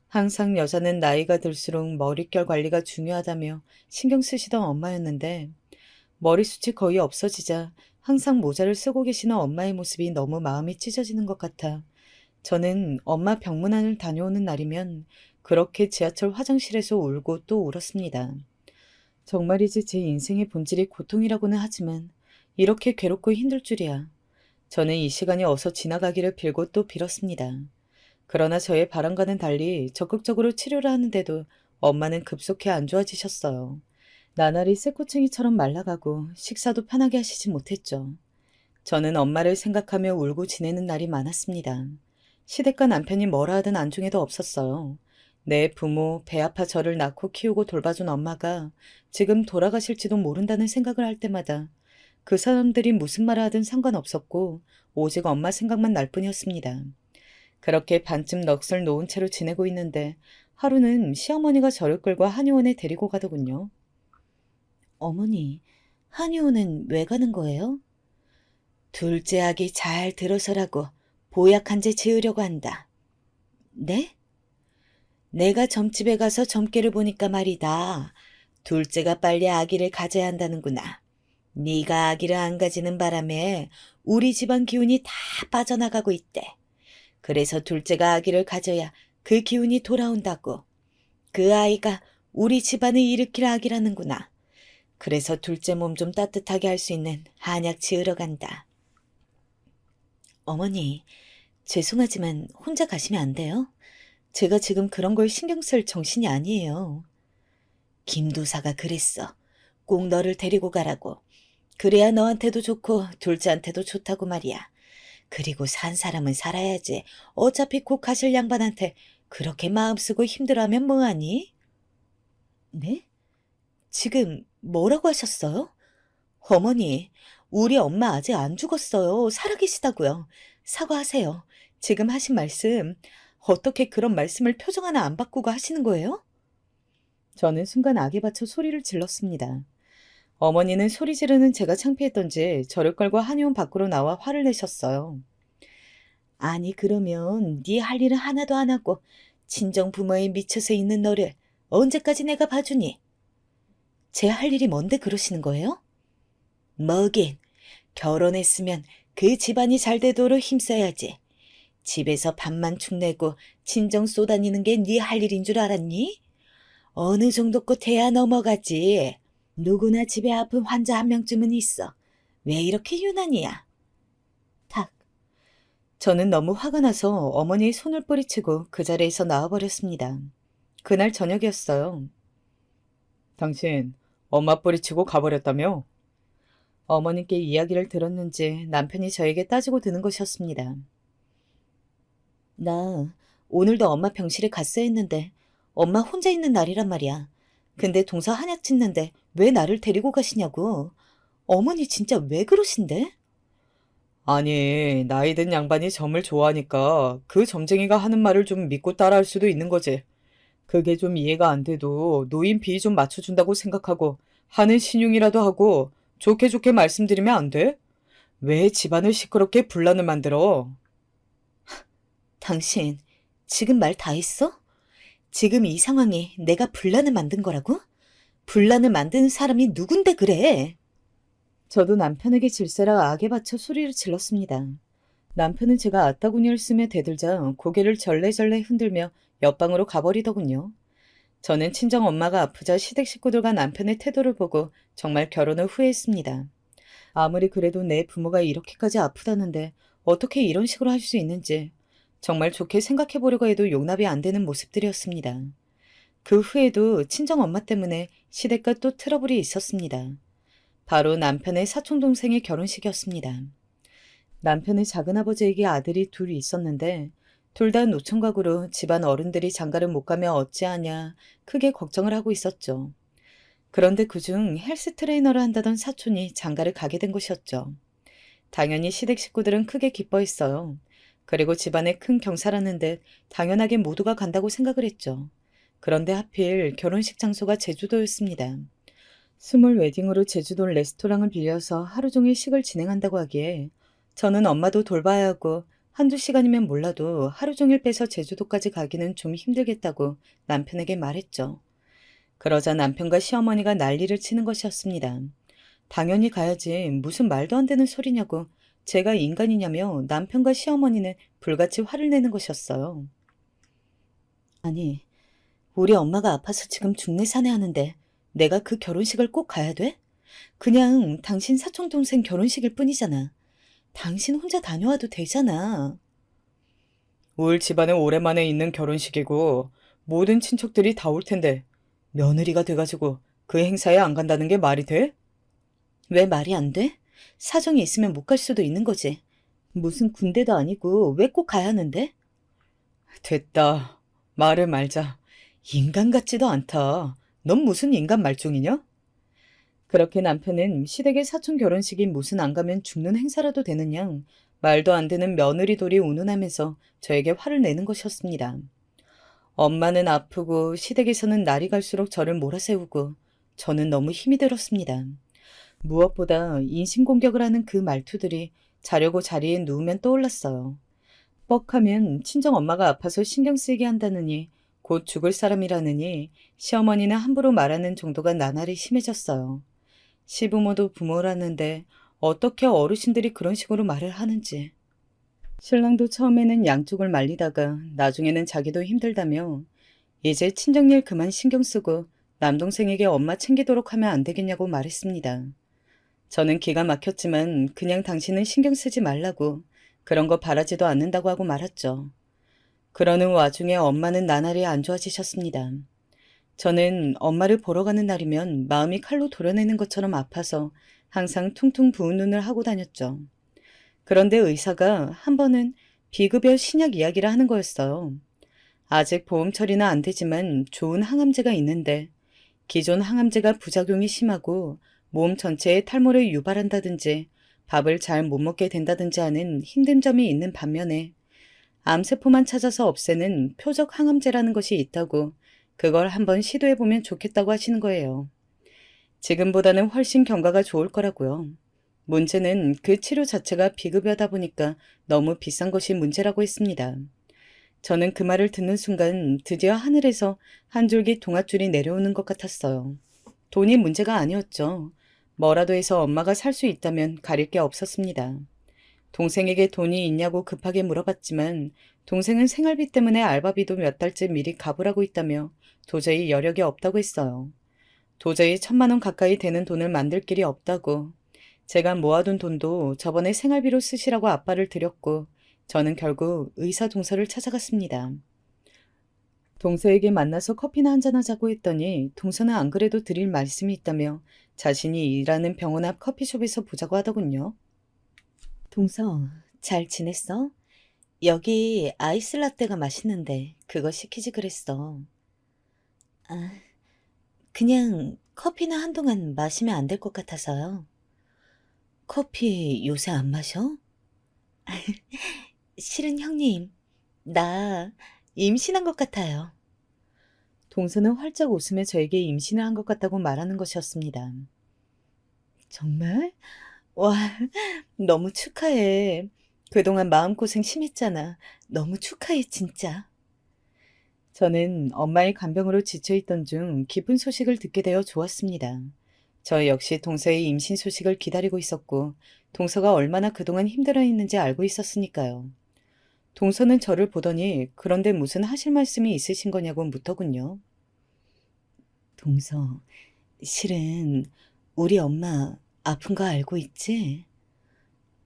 항상 여자는 나이가 들수록 머릿결 관리가 중요하다며 신경 쓰시던 엄마였는데 머리숱이 거의 없어지자 항상 모자를 쓰고 계시는 엄마의 모습이 너무 마음이 찢어지는 것 같아 저는 엄마 병문안을 다녀오는 날이면 그렇게 지하철 화장실에서 울고 또 울었습니다. 정말이지 제 인생의 본질이 고통이라고는 하지만 이렇게 괴롭고 힘들 줄이야. 저는 이 시간이 어서 지나가기를 빌고 또 빌었습니다. 그러나 저의 바람과는 달리 적극적으로 치료를 하는데도 엄마는 급속히 안 좋아지셨어요. 나날이 쇠꼬챙이처럼 말라가고 식사도 편하게 하시지 못했죠. 저는 엄마를 생각하며 울고 지내는 날이 많았습니다. 시댁과 남편이 뭐라 하든 안중에도 없었어요. 내 부모, 배 아파 저를 낳고 키우고 돌봐준 엄마가 지금 돌아가실지도 모른다는 생각을 할 때마다 그 사람들이 무슨 말을 하든 상관없었고 오직 엄마 생각만 날 뿐이었습니다. 그렇게 반쯤 넋을 놓은 채로 지내고 있는데 하루는 시어머니가 저를 끌고 한의원에 데리고 가더군요. 어머니, 한의원은 왜 가는 거예요? 둘째 아기 잘 들어서라고 보약 한 제 지으려고 한다. 네? 내가 점집에 가서 점괘를 보니까 말이다. 둘째가 빨리 아기를 가져야 한다는구나. 네가 아기를 안 가지는 바람에 우리 집안 기운이 다 빠져나가고 있대. 그래서 둘째가 아기를 가져야 그 기운이 돌아온다고. 그 아이가 우리 집안을 일으킬 악이라는구나. 그래서 둘째 몸 좀 따뜻하게 할 수 있는 한약 지으러 간다. 어머니, 죄송하지만 혼자 가시면 안 돼요? 제가 지금 그런 걸 신경 쓸 정신이 아니에요. 김도사가 그랬어. 꼭 너를 데리고 가라고. 그래야 너한테도 좋고 둘째한테도 좋다고 말이야. 그리고 산 사람은 살아야지. 어차피 곧 가실 양반한테 그렇게 마음 쓰고 힘들어하면 뭐하니? 네? 지금 뭐라고 하셨어요? 어머니, 우리 엄마 아직 안 죽었어요. 살아계시다고요. 사과하세요. 지금 하신 말씀, 어떻게 그런 말씀을 표정 하나 안 바꾸고 하시는 거예요? 저는 순간 악에 받쳐 소리를 질렀습니다. 어머니는 소리 지르는 제가 창피했던지 저를 끌고 한의원 밖으로 나와 화를 내셨어요. 아니, 그러면 네 할 일은 하나도 안 하고 친정 부모에 미쳐서 있는 너를 언제까지 내가 봐주니? 제 할 일이 뭔데 그러시는 거예요? 뭐긴, 결혼했으면 그 집안이 잘 되도록 힘써야지. 집에서 밥만 축내고 친정 쏘다니는 게 네 할 일인 줄 알았니? 어느 정도 끝해야 넘어가지. 누구나 집에 아픈 환자 한 명쯤은 있어. 왜 이렇게 유난이야? 탁. 저는 너무 화가 나서 어머니의 손을 뿌리치고 그 자리에서 나와버렸습니다. 그날 저녁이었어요. 당신 엄마 뿌리치고 가버렸다며? 어머님께 이야기를 들었는지 남편이 저에게 따지고 드는 것이었습니다. 나 오늘도 엄마 병실에 갔어야 했는데 엄마 혼자 있는 날이란 말이야. 근데 동서 한약 짓는데 왜 나를 데리고 가시냐고. 어머니 진짜 왜 그러신데? 아니, 나이 든 양반이 점을 좋아하니까 그 점쟁이가 하는 말을 좀 믿고 따라할 수도 있는 거지. 그게 좀 이해가 안 돼도 노인 비위 좀 맞춰준다고 생각하고 하는 신용이라도 하고 좋게 좋게 말씀드리면 안 돼? 왜 집안을 시끄럽게 분란을 만들어? 당신 지금 말 다 했어? 지금 이 상황에 내가 분란을 만든 거라고? 분란을 만드는 사람이 누군데 그래? 저도 남편에게 질세라 악에 받쳐 소리를 질렀습니다. 남편은 제가 아따구니를 쓰며 대들자 고개를 절레절레 흔들며 옆방으로 가버리더군요. 저는 친정 엄마가 아프자 시댁 식구들과 남편의 태도를 보고 정말 결혼을 후회했습니다. 아무리 그래도 내 부모가 이렇게까지 아프다는데 어떻게 이런 식으로 할 수 있는지 정말 좋게 생각해 보려고 해도 용납이 안 되는 모습들이었습니다. 그 후에도 친정 엄마 때문에 시댁과 또 트러블이 있었습니다. 바로 남편의 사촌동생의 결혼식이었습니다. 남편의 작은아버지에게 아들이 둘 있었는데 둘 다 노총각으로 집안 어른들이 장가를 못 가면 어찌하냐 크게 걱정을 하고 있었죠. 그런데 그중 헬스 트레이너를 한다던 사촌이 장가를 가게 된 것이었죠. 당연히 시댁 식구들은 크게 기뻐했어요. 그리고 집안에 큰 경사라는 듯 당연하게 모두가 간다고 생각을 했죠. 그런데 하필 결혼식 장소가 제주도였습니다. 스몰 웨딩으로 제주도 레스토랑을 빌려서 하루 종일 식을 진행한다고 하기에 저는 엄마도 돌봐야 하고 한두 시간이면 몰라도 하루 종일 빼서 제주도까지 가기는 좀 힘들겠다고 남편에게 말했죠. 그러자 남편과 시어머니가 난리를 치는 것이었습니다. 당연히 가야지 무슨 말도 안 되는 소리냐고 제가 인간이냐며 남편과 시어머니는 불같이 화를 내는 것이었어요. 아니, 우리 엄마가 아파서 지금 중내산에 하는데 내가 그 결혼식을 꼭 가야 돼? 그냥 당신 사촌동생 결혼식일 뿐이잖아. 당신 혼자 다녀와도 되잖아. 올 집안에 오랜만에 있는 결혼식이고 모든 친척들이 다 올 텐데 며느리가 돼가지고 그 행사에 안 간다는 게 말이 돼? 왜 말이 안 돼? 사정이 있으면 못 갈 수도 있는 거지. 무슨 군대도 아니고 왜 꼭 가야 하는데? 됐다. 말을 말자. 인간 같지도 않다. 넌 무슨 인간 말종이냐? 그렇게 남편은 시댁의 사촌 결혼식이 무슨 안 가면 죽는 행사라도 되는 양 말도 안 되는 며느리돌이 운운하면서 저에게 화를 내는 것이었습니다. 엄마는 아프고 시댁에서는 날이 갈수록 저를 몰아세우고 저는 너무 힘이 들었습니다. 무엇보다 인신공격을 하는 그 말투들이 자려고 자리에 누우면 떠올랐어요. 뻑하면 친정엄마가 아파서 신경 쓰이게 한다느니 곧 죽을 사람이라느니 시어머니는 함부로 말하는 정도가 나날이 심해졌어요. 시부모도 부모라는데 어떻게 어르신들이 그런 식으로 말을 하는지. 신랑도 처음에는 양쪽을 말리다가 나중에는 자기도 힘들다며 이제 친정일 그만 신경 쓰고 남동생에게 엄마 챙기도록 하면 안 되겠냐고 말했습니다. 저는 기가 막혔지만 그냥 당신은 신경 쓰지 말라고 그런 거 바라지도 않는다고 하고 말았죠. 그러는 와중에 엄마는 나날이 안 좋아지셨습니다. 저는 엄마를 보러 가는 날이면 마음이 칼로 도려내는 것처럼 아파서 항상 퉁퉁 부은 눈을 하고 다녔죠. 그런데 의사가 한 번은 비급여 신약 이야기를 하는 거였어요. 아직 보험 처리는 안 되지만 좋은 항암제가 있는데 기존 항암제가 부작용이 심하고 몸 전체에 탈모를 유발한다든지 밥을 잘 못 먹게 된다든지 하는 힘든 점이 있는 반면에 암세포만 찾아서 없애는 표적 항암제라는 것이 있다고 그걸 한번 시도해보면 좋겠다고 하시는 거예요. 지금보다는 훨씬 경과가 좋을 거라고요. 문제는 그 치료 자체가 비급여다 보니까 너무 비싼 것이 문제라고 했습니다. 저는 그 말을 듣는 순간 드디어 하늘에서 한 줄기 동아줄이 내려오는 것 같았어요. 돈이 문제가 아니었죠. 뭐라도 해서 엄마가 살 수 있다면 가릴 게 없었습니다. 동생에게 돈이 있냐고 급하게 물어봤지만 동생은 생활비 때문에 알바비도 몇 달째 미리 가불하고 있다며 도저히 여력이 없다고 했어요. 도저히 1,000만 원 가까이 되는 돈을 만들 길이 없다고. 제가 모아둔 돈도 저번에 생활비로 쓰시라고 아빠를 드렸고 저는 결국 의사 동서를 찾아갔습니다. 동서에게 만나서 커피나 한잔하자고 했더니 동서는 안 그래도 드릴 말씀이 있다며 자신이 일하는 병원 앞 커피숍에서 보자고 하더군요. 동서, 잘 지냈어? 여기 아이스 라떼가 맛있는데 그거 시키지 그랬어. 아, 그냥 커피나 한동안 마시면 안 될 것 같아서요. 커피 요새 안 마셔? 실은 형님, 나 임신한 것 같아요. 동서는 활짝 웃으며 저에게 임신을 한 것 같다고 말하는 것이었습니다. 정말? 와, 너무 축하해. 그동안 마음고생 심했잖아. 너무 축하해, 진짜. 저는 엄마의 간병으로 지쳐있던 중 기쁜 소식을 듣게 되어 좋았습니다. 저 역시 동서의 임신 소식을 기다리고 있었고 동서가 얼마나 그동안 힘들어했는지 알고 있었으니까요. 동서는 저를 보더니 그런데 무슨 하실 말씀이 있으신 거냐고 묻더군요. 동서, 실은 우리 엄마 아픈 거 알고 있지?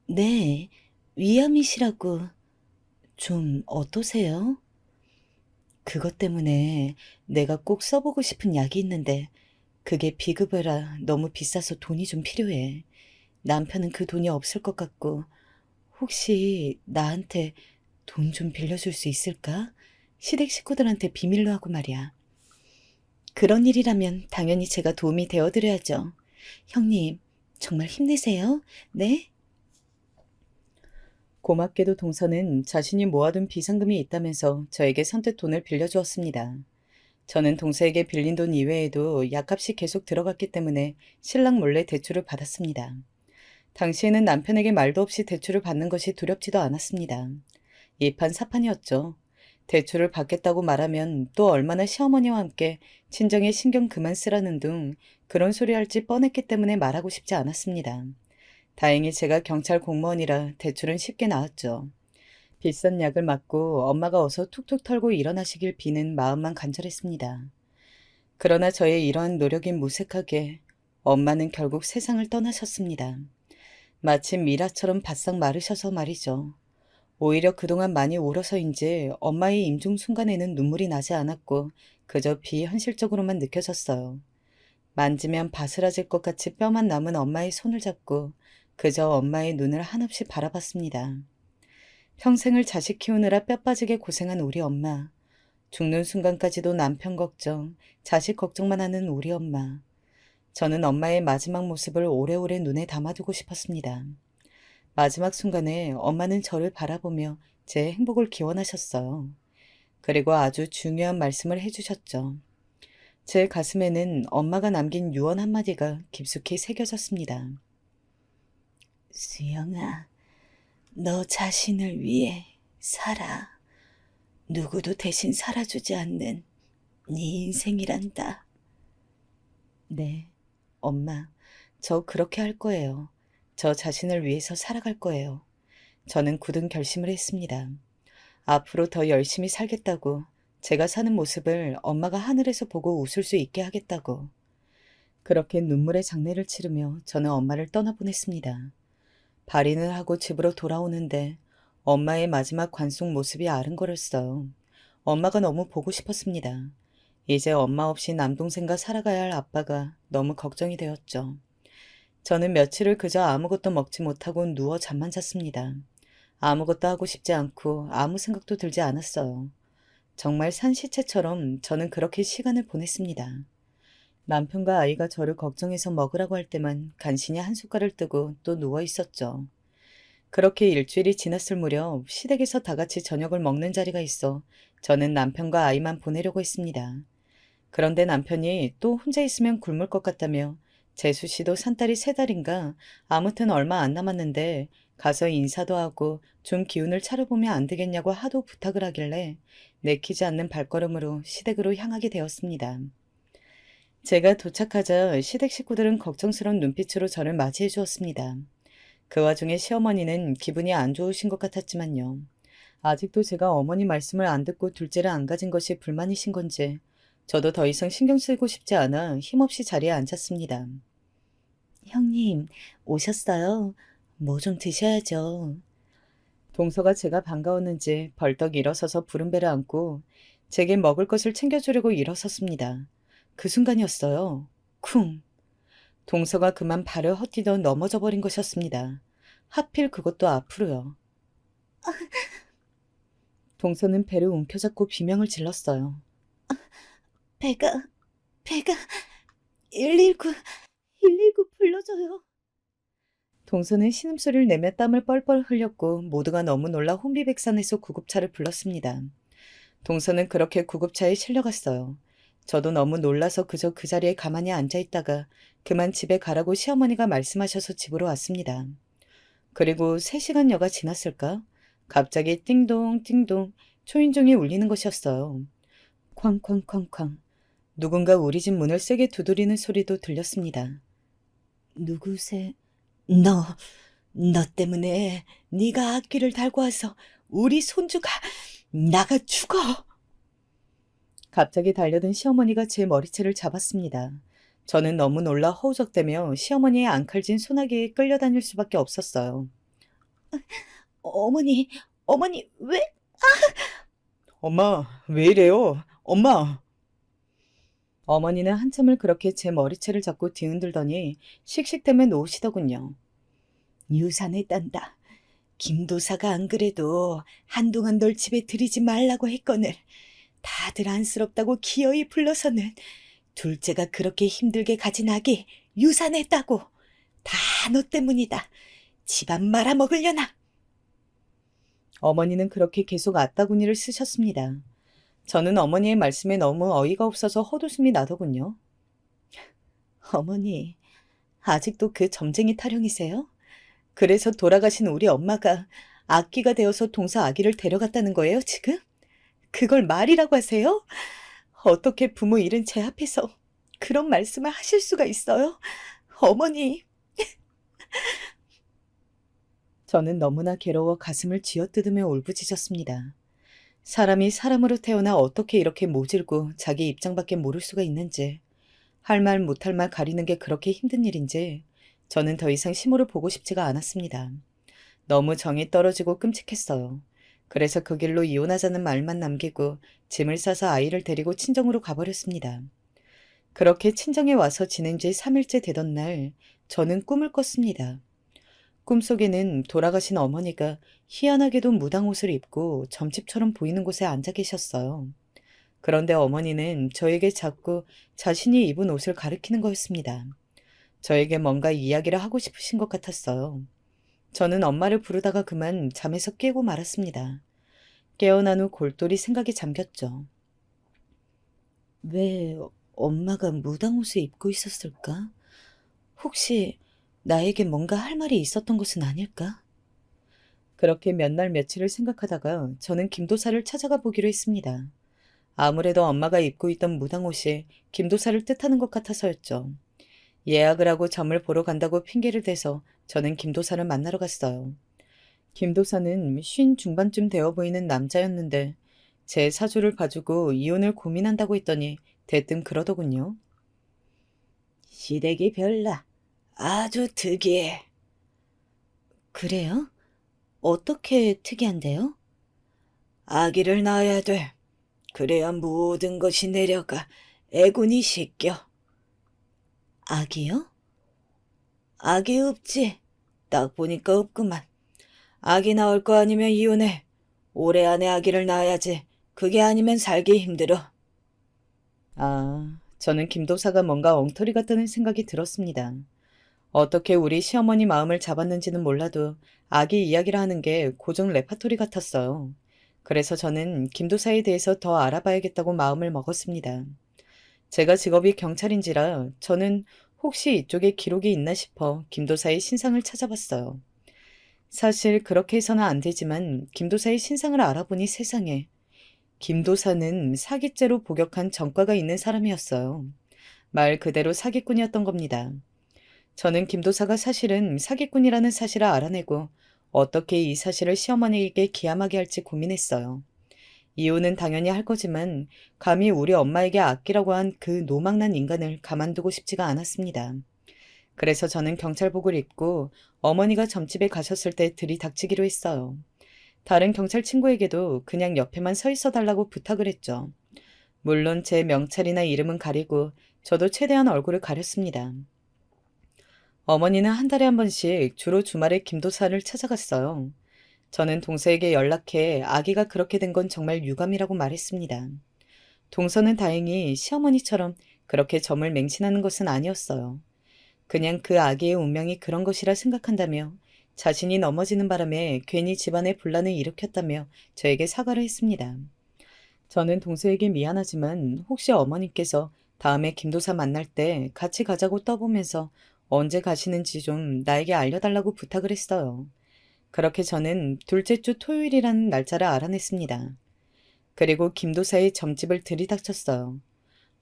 네, 위암이시라고. 좀 어떠세요? 그것 때문에 내가 꼭 써보고 싶은 약이 있는데 그게 비급여라 너무 비싸서 돈이 좀 필요해. 남편은 그 돈이 없을 것 같고 혹시 나한테 돈 좀 빌려줄 수 있을까? 시댁 식구들한테 비밀로 하고 말이야. 그런 일이라면 당연히 제가 도움이 되어드려야죠. 형님, 정말 힘내세요. 네? 고맙게도 동서는 자신이 모아둔 비상금이 있다면서 저에게 선뜻 돈을 빌려주었습니다. 저는 동서에게 빌린 돈 이외에도 약값이 계속 들어갔기 때문에 신랑 몰래 대출을 받았습니다. 당시에는 남편에게 말도 없이 대출을 받는 것이 두렵지도 않았습니다. 이판사판이었죠. 대출을 받겠다고 말하면 또 얼마나 시어머니와 함께 친정에 신경 그만 쓰라는 둥 그런 소리 할지 뻔했기 때문에 말하고 싶지 않았습니다. 다행히 제가 경찰 공무원이라 대출은 쉽게 나왔죠. 비싼 약을 맞고 엄마가 어서 툭툭 털고 일어나시길 비는 마음만 간절했습니다. 그러나 저의 이러한 노력이 무색하게 엄마는 결국 세상을 떠나셨습니다. 마침 미라처럼 바싹 마르셔서 말이죠. 오히려 그동안 많이 울어서인지 엄마의 임종 순간에는 눈물이 나지 않았고 그저 비현실적으로만 느껴졌어요. 만지면 바스라질 것 같이 뼈만 남은 엄마의 손을 잡고 그저 엄마의 눈을 한없이 바라봤습니다. 평생을 자식 키우느라 뼈 빠지게 고생한 우리 엄마. 죽는 순간까지도 남편 걱정, 자식 걱정만 하는 우리 엄마. 저는 엄마의 마지막 모습을 오래오래 눈에 담아두고 싶었습니다. 마지막 순간에 엄마는 저를 바라보며 제 행복을 기원하셨어요. 그리고 아주 중요한 말씀을 해주셨죠. 제 가슴에는 엄마가 남긴 유언 한마디가 깊숙이 새겨졌습니다. 수영아, 너 자신을 위해 살아. 누구도 대신 살아주지 않는 네 인생이란다. 네, 엄마, 저 그렇게 할 거예요. 저 자신을 위해서 살아갈 거예요. 저는 굳은 결심을 했습니다. 앞으로 더 열심히 살겠다고 제가 사는 모습을 엄마가 하늘에서 보고 웃을 수 있게 하겠다고. 그렇게 눈물의 장례를 치르며 저는 엄마를 떠나보냈습니다. 발인을 하고 집으로 돌아오는데 엄마의 마지막 관속 모습이 아른거렸어요. 엄마가 너무 보고 싶었습니다. 이제 엄마 없이 남동생과 살아가야 할 아빠가 너무 걱정이 되었죠. 저는 며칠을 그저 아무것도 먹지 못하고 누워 잠만 잤습니다. 아무것도 하고 싶지 않고 아무 생각도 들지 않았어요. 정말 산 시체처럼 저는 그렇게 시간을 보냈습니다. 남편과 아이가 저를 걱정해서 먹으라고 할 때만 간신히 한 숟갈을 뜨고 또 누워 있었죠. 그렇게 일주일이 지났을 무렵 시댁에서 다 같이 저녁을 먹는 자리가 있어 저는 남편과 아이만 보내려고 했습니다. 그런데 남편이 또 혼자 있으면 굶을 것 같다며 재수 씨도 산딸이 3달인가 아무튼 얼마 안 남았는데 가서 인사도 하고 좀 기운을 차려보면 안 되겠냐고 하도 부탁을 하길래 내키지 않는 발걸음으로 시댁으로 향하게 되었습니다. 제가 도착하자 시댁 식구들은 걱정스러운 눈빛으로 저를 맞이해 주었습니다. 그 와중에 시어머니는 기분이 안 좋으신 것 같았지만요. 아직도 제가 어머니 말씀을 안 듣고 둘째를 안 가진 것이 불만이신 건지 저도 더 이상 신경 쓰고 싶지 않아 힘없이 자리에 앉았습니다. 형님, 오셨어요. 뭐 좀 드셔야죠. 동서가 제가 반가웠는지 벌떡 일어서서 부른 배를 안고 제게 먹을 것을 챙겨주려고 일어섰습니다. 그 순간이었어요. 쿵! 동서가 그만 발을 헛디뎌 넘어져 버린 것이었습니다. 하필 그것도 앞으로요. 동서는 배를 움켜잡고 비명을 질렀어요. 배가, 배가, 119, 119 불러줘요. 동서는 신음소리를 내며 땀을 뻘뻘 흘렸고 모두가 너무 놀라 혼비백산해서 구급차를 불렀습니다. 동서는 그렇게 구급차에 실려갔어요. 저도 너무 놀라서 그저 그 자리에 가만히 앉아있다가 그만 집에 가라고 시어머니가 말씀하셔서 집으로 왔습니다. 그리고 3시간여가 지났을까? 갑자기 띵동 띵동 초인종이 울리는 것이었어요. 쾅쾅쾅쾅. 누군가 우리 집 문을 세게 두드리는 소리도 들렸습니다. 누구세? 너 때문에 네가 악귀를 달고 와서 우리 손주가 나가 죽어. 갑자기 달려든 시어머니가 제 머리채를 잡았습니다. 저는 너무 놀라 허우적대며 시어머니의 앙칼진 소나기에 끌려다닐 수밖에 없었어요. 어머니, 왜? 엄마, 왜 이래요? 엄마! 어머니는 한참을 그렇게 제 머리채를 잡고 뒤흔들더니 씩씩대며 놓으시더군요. 유산을 딴다. 김도사가 안 그래도 한동안 널 집에 들이지 말라고 했거늘. 다들 안쓰럽다고 기어이 불러서는 둘째가 그렇게 힘들게 가진 아기 유산했다고. 다 너 때문이다. 집안 말아먹으려나. 어머니는 그렇게 계속 아따구니를 쓰셨습니다. 저는 어머니의 말씀에 너무 어이가 없어서 헛웃음이 나더군요. 어머니, 아직도 그 점쟁이 타령이세요? 그래서 돌아가신 우리 엄마가 악귀가 되어서 동서 아기를 데려갔다는 거예요, 지금? 그걸 말이라고 하세요? 어떻게 부모 잃은 제 앞에서 그런 말씀을 하실 수가 있어요? 어머니. 저는 너무나 괴로워 가슴을 쥐어뜯으며 울부짖었습니다. 사람이 사람으로 태어나 어떻게 이렇게 모질고 자기 입장밖에 모를 수가 있는지, 할 말 못할 말 가리는 게 그렇게 힘든 일인지 저는 더 이상 시모를 보고 싶지가 않았습니다. 너무 정이 떨어지고 끔찍했어요. 그래서 그 길로 이혼하자는 말만 남기고 짐을 싸서 아이를 데리고 친정으로 가버렸습니다. 그렇게 친정에 와서 지낸 지 3일째 되던 날 저는 꿈을 꿨습니다. 꿈속에는 돌아가신 어머니가 희한하게도 무당 옷을 입고 점집처럼 보이는 곳에 앉아 계셨어요. 그런데 어머니는 저에게 자꾸 자신이 입은 옷을 가리키는 거였습니다. 저에게 뭔가 이야기를 하고 싶으신 것 같았어요. 저는 엄마를 부르다가 그만 잠에서 깨고 말았습니다. 깨어난 후 골똘히 생각에 잠겼죠. 왜 엄마가 무당 옷을 입고 있었을까? 혹시 나에게 뭔가 할 말이 있었던 것은 아닐까? 그렇게 몇 날 며칠을 생각하다가 저는 김도사를 찾아가 보기로 했습니다. 아무래도 엄마가 입고 있던 무당옷이 김도사를 뜻하는 것 같아서였죠. 예약을 하고 점을 보러 간다고 핑계를 대서 저는 김도사를 만나러 갔어요. 김도사는 50 중반쯤 되어 보이는 남자였는데 제 사주를 봐주고 이혼을 고민한다고 했더니 대뜸 그러더군요. 시댁이 별나. 아주 특이해. 그래요? 어떻게 특이한데요? 아기를 낳아야 돼. 그래야 모든 것이 내려가 애군이 씻겨. 아기요? 아기 없지. 딱 보니까 없구만. 아기 낳을 거 아니면 이혼해. 올해 안에 아기를 낳아야지. 그게 아니면 살기 힘들어. 아, 저는 김도사가 뭔가 엉터리 같다는 생각이 들었습니다. 어떻게 우리 시어머니 마음을 잡았는지는 몰라도 아기 이야기를 하는 게 고정 레파토리 같았어요. 그래서 저는 김도사에 대해서 더 알아봐야겠다고 마음을 먹었습니다. 제가 직업이 경찰인지라 저는 혹시 이쪽에 기록이 있나 싶어 김도사의 신상을 찾아봤어요. 사실 그렇게 해서는 안 되지만 김도사의 신상을 알아보니 세상에 김도사는 사기죄로 복역한 전과가 있는 사람이었어요. 말 그대로 사기꾼이었던 겁니다. 저는 김도사가 사실은 사기꾼이라는 사실을 알아내고 어떻게 이 사실을 시어머니에게 기함하게 할지 고민했어요. 이혼은 당연히 할 거지만 감히 우리 엄마에게 아끼라고 한 그 노망난 인간을 가만두고 싶지가 않았습니다. 그래서 저는 경찰복을 입고 어머니가 점집에 가셨을 때 들이닥치기로 했어요. 다른 경찰 친구에게도 그냥 옆에만 서 있어 달라고 부탁을 했죠. 물론 제 명찰이나 이름은 가리고 저도 최대한 얼굴을 가렸습니다. 어머니는 한 달에 한 번씩 주로 주말에 김도사를 찾아갔어요. 저는 동서에게 연락해 아기가 그렇게 된 건 정말 유감이라고 말했습니다. 동서는 다행히 시어머니처럼 그렇게 점을 맹신하는 것은 아니었어요. 그냥 그 아기의 운명이 그런 것이라 생각한다며 자신이 넘어지는 바람에 괜히 집안에 분란을 일으켰다며 저에게 사과를 했습니다. 저는 동서에게 미안하지만 혹시 어머니께서 다음에 김도사 만날 때 같이 가자고 떠보면서 언제 가시는지 좀 나에게 알려달라고 부탁을 했어요. 그렇게 저는 둘째 주 토요일이라는 날짜를 알아냈습니다. 그리고 김도사의 점집을 들이닥쳤어요.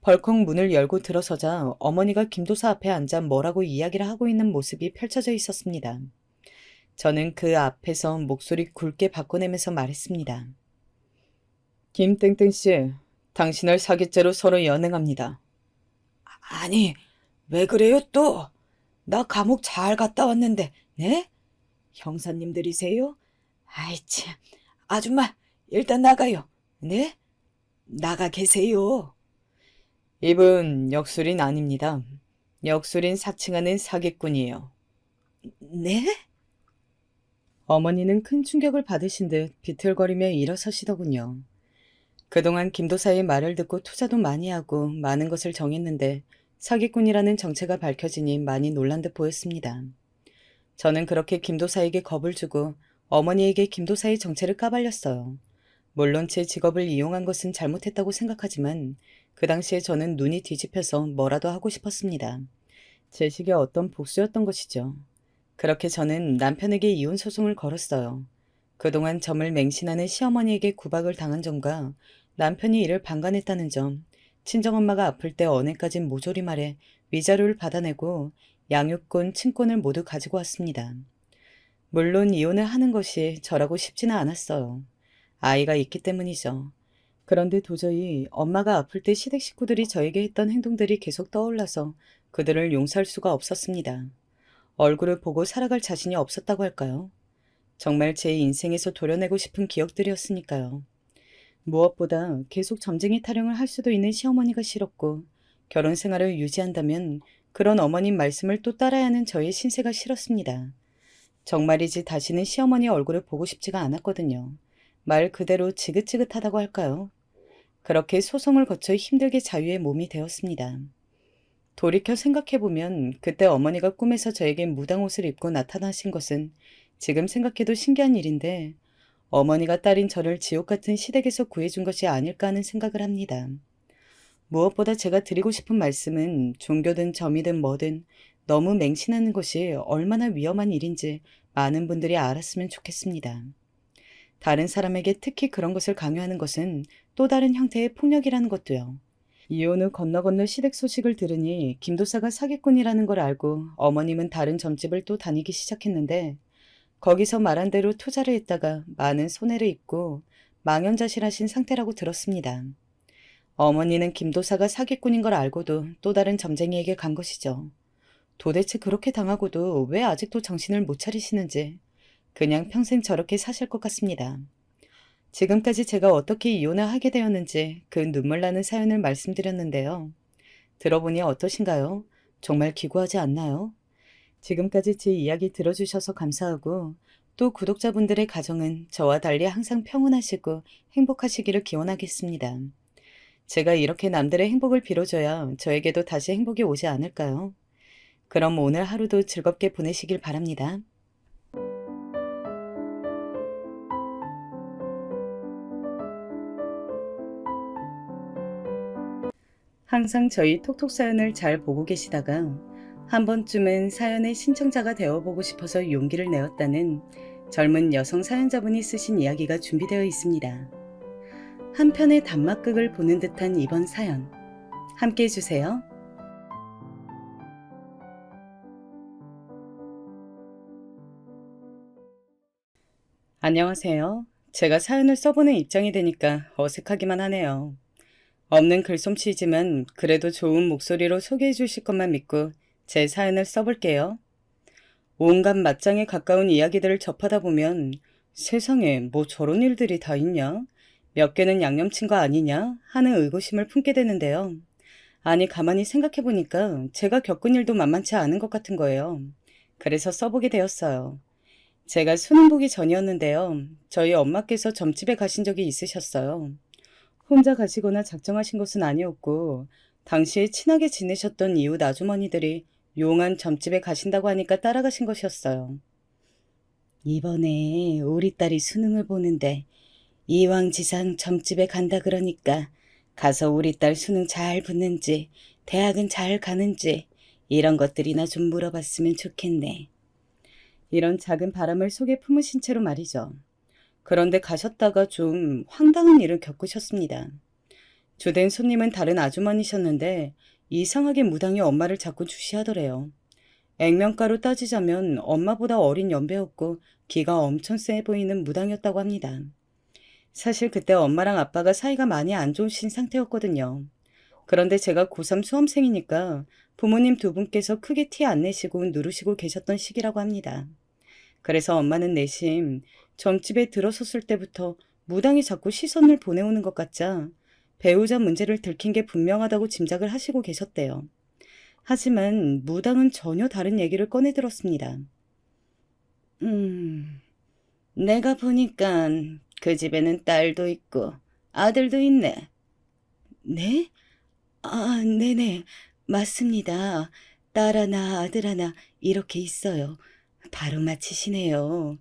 벌컥 문을 열고 들어서자 어머니가 김도사 앞에 앉아 뭐라고 이야기를 하고 있는 모습이 펼쳐져 있었습니다. 저는 그 앞에서 목소리 굵게 바꿔내면서 말했습니다. 김땡땡씨, 당신을 사기죄로 서로 연행합니다. 아니, 왜 그래요 또? 나 감옥 잘 갔다 왔는데, 네? 형사님들이세요? 아이 참, 아줌마, 일단 나가요. 네? 나가 계세요. 이분 역술인 아닙니다. 역술인 사칭하는 사기꾼이에요. 네? 어머니는 큰 충격을 받으신 듯 비틀거리며 일어서시더군요. 그동안 김도사의 말을 듣고 투자도 많이 하고 많은 것을 정했는데 사기꾼이라는 정체가 밝혀지니 많이 놀란 듯 보였습니다. 저는 그렇게 김도사에게 겁을 주고 어머니에게 김도사의 정체를 까발렸어요. 물론 제 직업을 이용한 것은 잘못했다고 생각하지만 그 당시에 저는 눈이 뒤집혀서 뭐라도 하고 싶었습니다. 제 식의 어떤 복수였던 것이죠. 그렇게 저는 남편에게 이혼 소송을 걸었어요. 그동안 점을 맹신하는 시어머니에게 구박을 당한 점과 남편이 이를 방관했다는 점, 친정엄마가 아플 때 언행까진 모조리 말해 위자료를 받아내고 양육권, 친권을 모두 가지고 왔습니다. 물론 이혼을 하는 것이 저라고 쉽지는 않았어요. 아이가 있기 때문이죠. 그런데 도저히 엄마가 아플 때 시댁 식구들이 저에게 했던 행동들이 계속 떠올라서 그들을 용서할 수가 없었습니다. 얼굴을 보고 살아갈 자신이 없었다고 할까요? 정말 제 인생에서 도려내고 싶은 기억들이었으니까요. 무엇보다 계속 점쟁이 타령을 할 수도 있는 시어머니가 싫었고 결혼 생활을 유지한다면 그런 어머님 말씀을 또 따라야 하는 저의 신세가 싫었습니다. 정말이지 다시는 시어머니 얼굴을 보고 싶지가 않았거든요. 말 그대로 지긋지긋하다고 할까요? 그렇게 소송을 거쳐 힘들게 자유의 몸이 되었습니다. 돌이켜 생각해보면 그때 어머니가 꿈에서 저에게 무당 옷을 입고 나타나신 것은 지금 생각해도 신기한 일인데 어머니가 딸인 저를 지옥 같은 시댁에서 구해준 것이 아닐까 하는 생각을 합니다. 무엇보다 제가 드리고 싶은 말씀은 종교든 점이든 뭐든 너무 맹신하는 것이 얼마나 위험한 일인지 많은 분들이 알았으면 좋겠습니다. 다른 사람에게 특히 그런 것을 강요하는 것은 또 다른 형태의 폭력이라는 것도요. 이혼 후 건너 시댁 소식을 들으니 김도사가 사기꾼이라는 걸 알고 어머님은 다른 점집을 또 다니기 시작했는데 거기서 말한 대로 투자를 했다가 많은 손해를 입고 망연자실하신 상태라고 들었습니다. 어머니는 김도사가 사기꾼인 걸 알고도 또 다른 점쟁이에게 간 것이죠. 도대체 그렇게 당하고도 왜 아직도 정신을 못 차리시는지 그냥 평생 저렇게 사실 것 같습니다. 지금까지 제가 어떻게 이혼을 하게 되었는지 그 눈물 나는 사연을 말씀드렸는데요. 들어보니 어떠신가요? 정말 기구하지 않나요? 지금까지 제 이야기 들어주셔서 감사하고 또 구독자분들의 가정은 저와 달리 항상 평온하시고 행복하시기를 기원하겠습니다. 제가 이렇게 남들의 행복을 빌어줘야 저에게도 다시 행복이 오지 않을까요? 그럼 오늘 하루도 즐겁게 보내시길 바랍니다. 항상 저희 톡톡 사연을 잘 보고 계시다가 한 번쯤은 사연의 신청자가 되어보고 싶어서 용기를 내었다는 젊은 여성 사연자분이 쓰신 이야기가 준비되어 있습니다. 한 편의 단막극을 보는 듯한 이번 사연, 함께 해주세요. 안녕하세요. 제가 사연을 써보는 입장이 되니까 어색하기만 하네요. 없는 글솜씨지만 그래도 좋은 목소리로 소개해 주실 것만 믿고 제 사연을 써볼게요. 온갖 맞짱에 가까운 이야기들을 접하다 보면 세상에 뭐 저런 일들이 다 있냐? 몇 개는 양념친 거 아니냐? 하는 의구심을 품게 되는데요. 아니 가만히 생각해보니까 제가 겪은 일도 만만치 않은 것 같은 거예요. 그래서 써보게 되었어요. 제가 수능 보기 전이었는데요. 저희 엄마께서 점집에 가신 적이 있으셨어요. 혼자 가시거나 작정하신 것은 아니었고 당시에 친하게 지내셨던 이웃 아주머니들이 용한 점집에 가신다고 하니까 따라가신 것이었어요. 이번에 우리 딸이 수능을 보는데 이왕지상 점집에 간다 그러니까 가서 우리 딸 수능 잘 붙는지 대학은 잘 가는지 이런 것들이나 좀 물어봤으면 좋겠네. 이런 작은 바람을 속에 품으신 채로 말이죠. 그런데 가셨다가 좀 황당한 일을 겪으셨습니다. 주된 손님은 다른 아주머니셨는데 이상하게 무당이 엄마를 자꾸 주시하더래요. 액면가로 따지자면 엄마보다 어린 연배였고 기가 엄청 세 보이는 무당이었다고 합니다. 사실 그때 엄마랑 아빠가 사이가 많이 안 좋으신 상태였거든요. 그런데 제가 고3 수험생이니까 부모님 두 분께서 크게 티 안 내시고 누르시고 계셨던 시기라고 합니다. 그래서 엄마는 내심 점집에 들어섰을 때부터 무당이 자꾸 시선을 보내오는 것 같자 배우자 문제를 들킨 게 분명하다고 짐작을 하시고 계셨대요. 하지만 무당은 전혀 다른 얘기를 꺼내 들었습니다. 내가 보니까 그 집에는 딸도 있고 아들도 있네. 네? 아, 네네. 맞습니다. 딸 하나, 아들 하나 이렇게 있어요. 바로 맞히시네요.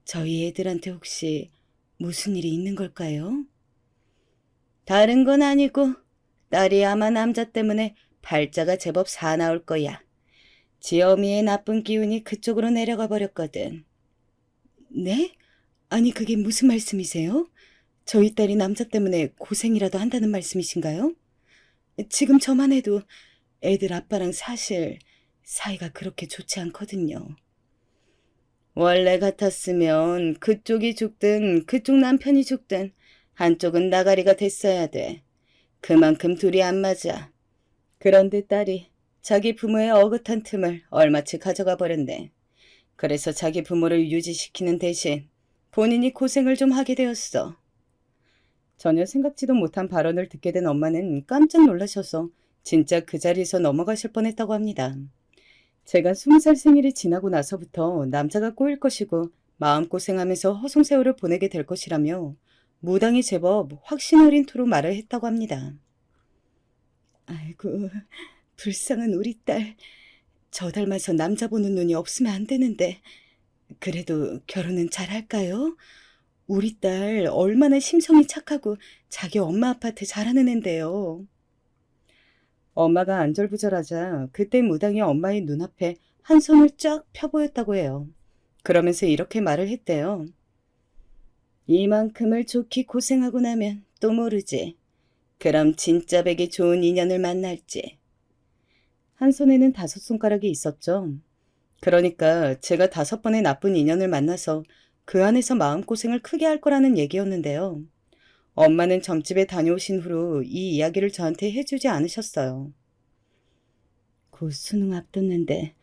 저희 애들한테 혹시 무슨 일이 있는 걸까요? 다른 건 아니고 딸이 아마 남자 때문에 발자가 제법 사나울 거야. 지어미의 나쁜 기운이 그쪽으로 내려가 버렸거든. 네? 아니 그게 무슨 말씀이세요? 저희 딸이 남자 때문에 고생이라도 한다는 말씀이신가요? 지금 저만 해도 애들 아빠랑 사실 사이가 그렇게 좋지 않거든요. 원래 같았으면 그쪽이 죽든 그쪽 남편이 죽든 한쪽은 나가리가 됐어야 돼. 그만큼 둘이 안 맞아. 그런데 딸이 자기 부모의 어긋한 틈을 얼마치 가져가 버렸네. 그래서 자기 부모를 유지시키는 대신 본인이 고생을 좀 하게 되었어. 전혀 생각지도 못한 발언을 듣게 된 엄마는 깜짝 놀라셔서 진짜 그 자리에서 넘어가실 뻔했다고 합니다. 제가 20살 생일이 지나고 나서부터 남자가 꼬일 것이고 마음고생하면서 허송세월을 보내게 될 것이라며 무당이 제법 확신 어린 투로 말을 했다고 합니다. 아이고, 불쌍한 우리 딸. 저 닮아서 남자 보는 눈이 없으면 안 되는데 그래도 결혼은 잘할까요? 우리 딸 얼마나 심성이 착하고 자기 엄마 아빠한테 잘하는 앤데요. 엄마가 안절부절하자 그때 무당이 엄마의 눈앞에 한 손을 쫙 펴보였다고 해요. 그러면서 이렇게 말을 했대요. 이만큼을 좋게 고생하고 나면 또 모르지. 그럼 진짜 백에 좋은 인연을 만날지. 한 손에는 5손가락이 있었죠. 그러니까 제가 5번의 나쁜 인연을 만나서 그 안에서 마음고생을 크게 할 거라는 얘기였는데요. 엄마는 점집에 다녀오신 후로 이 이야기를 저한테 해주지 않으셨어요. 곧 수능 앞뒀는데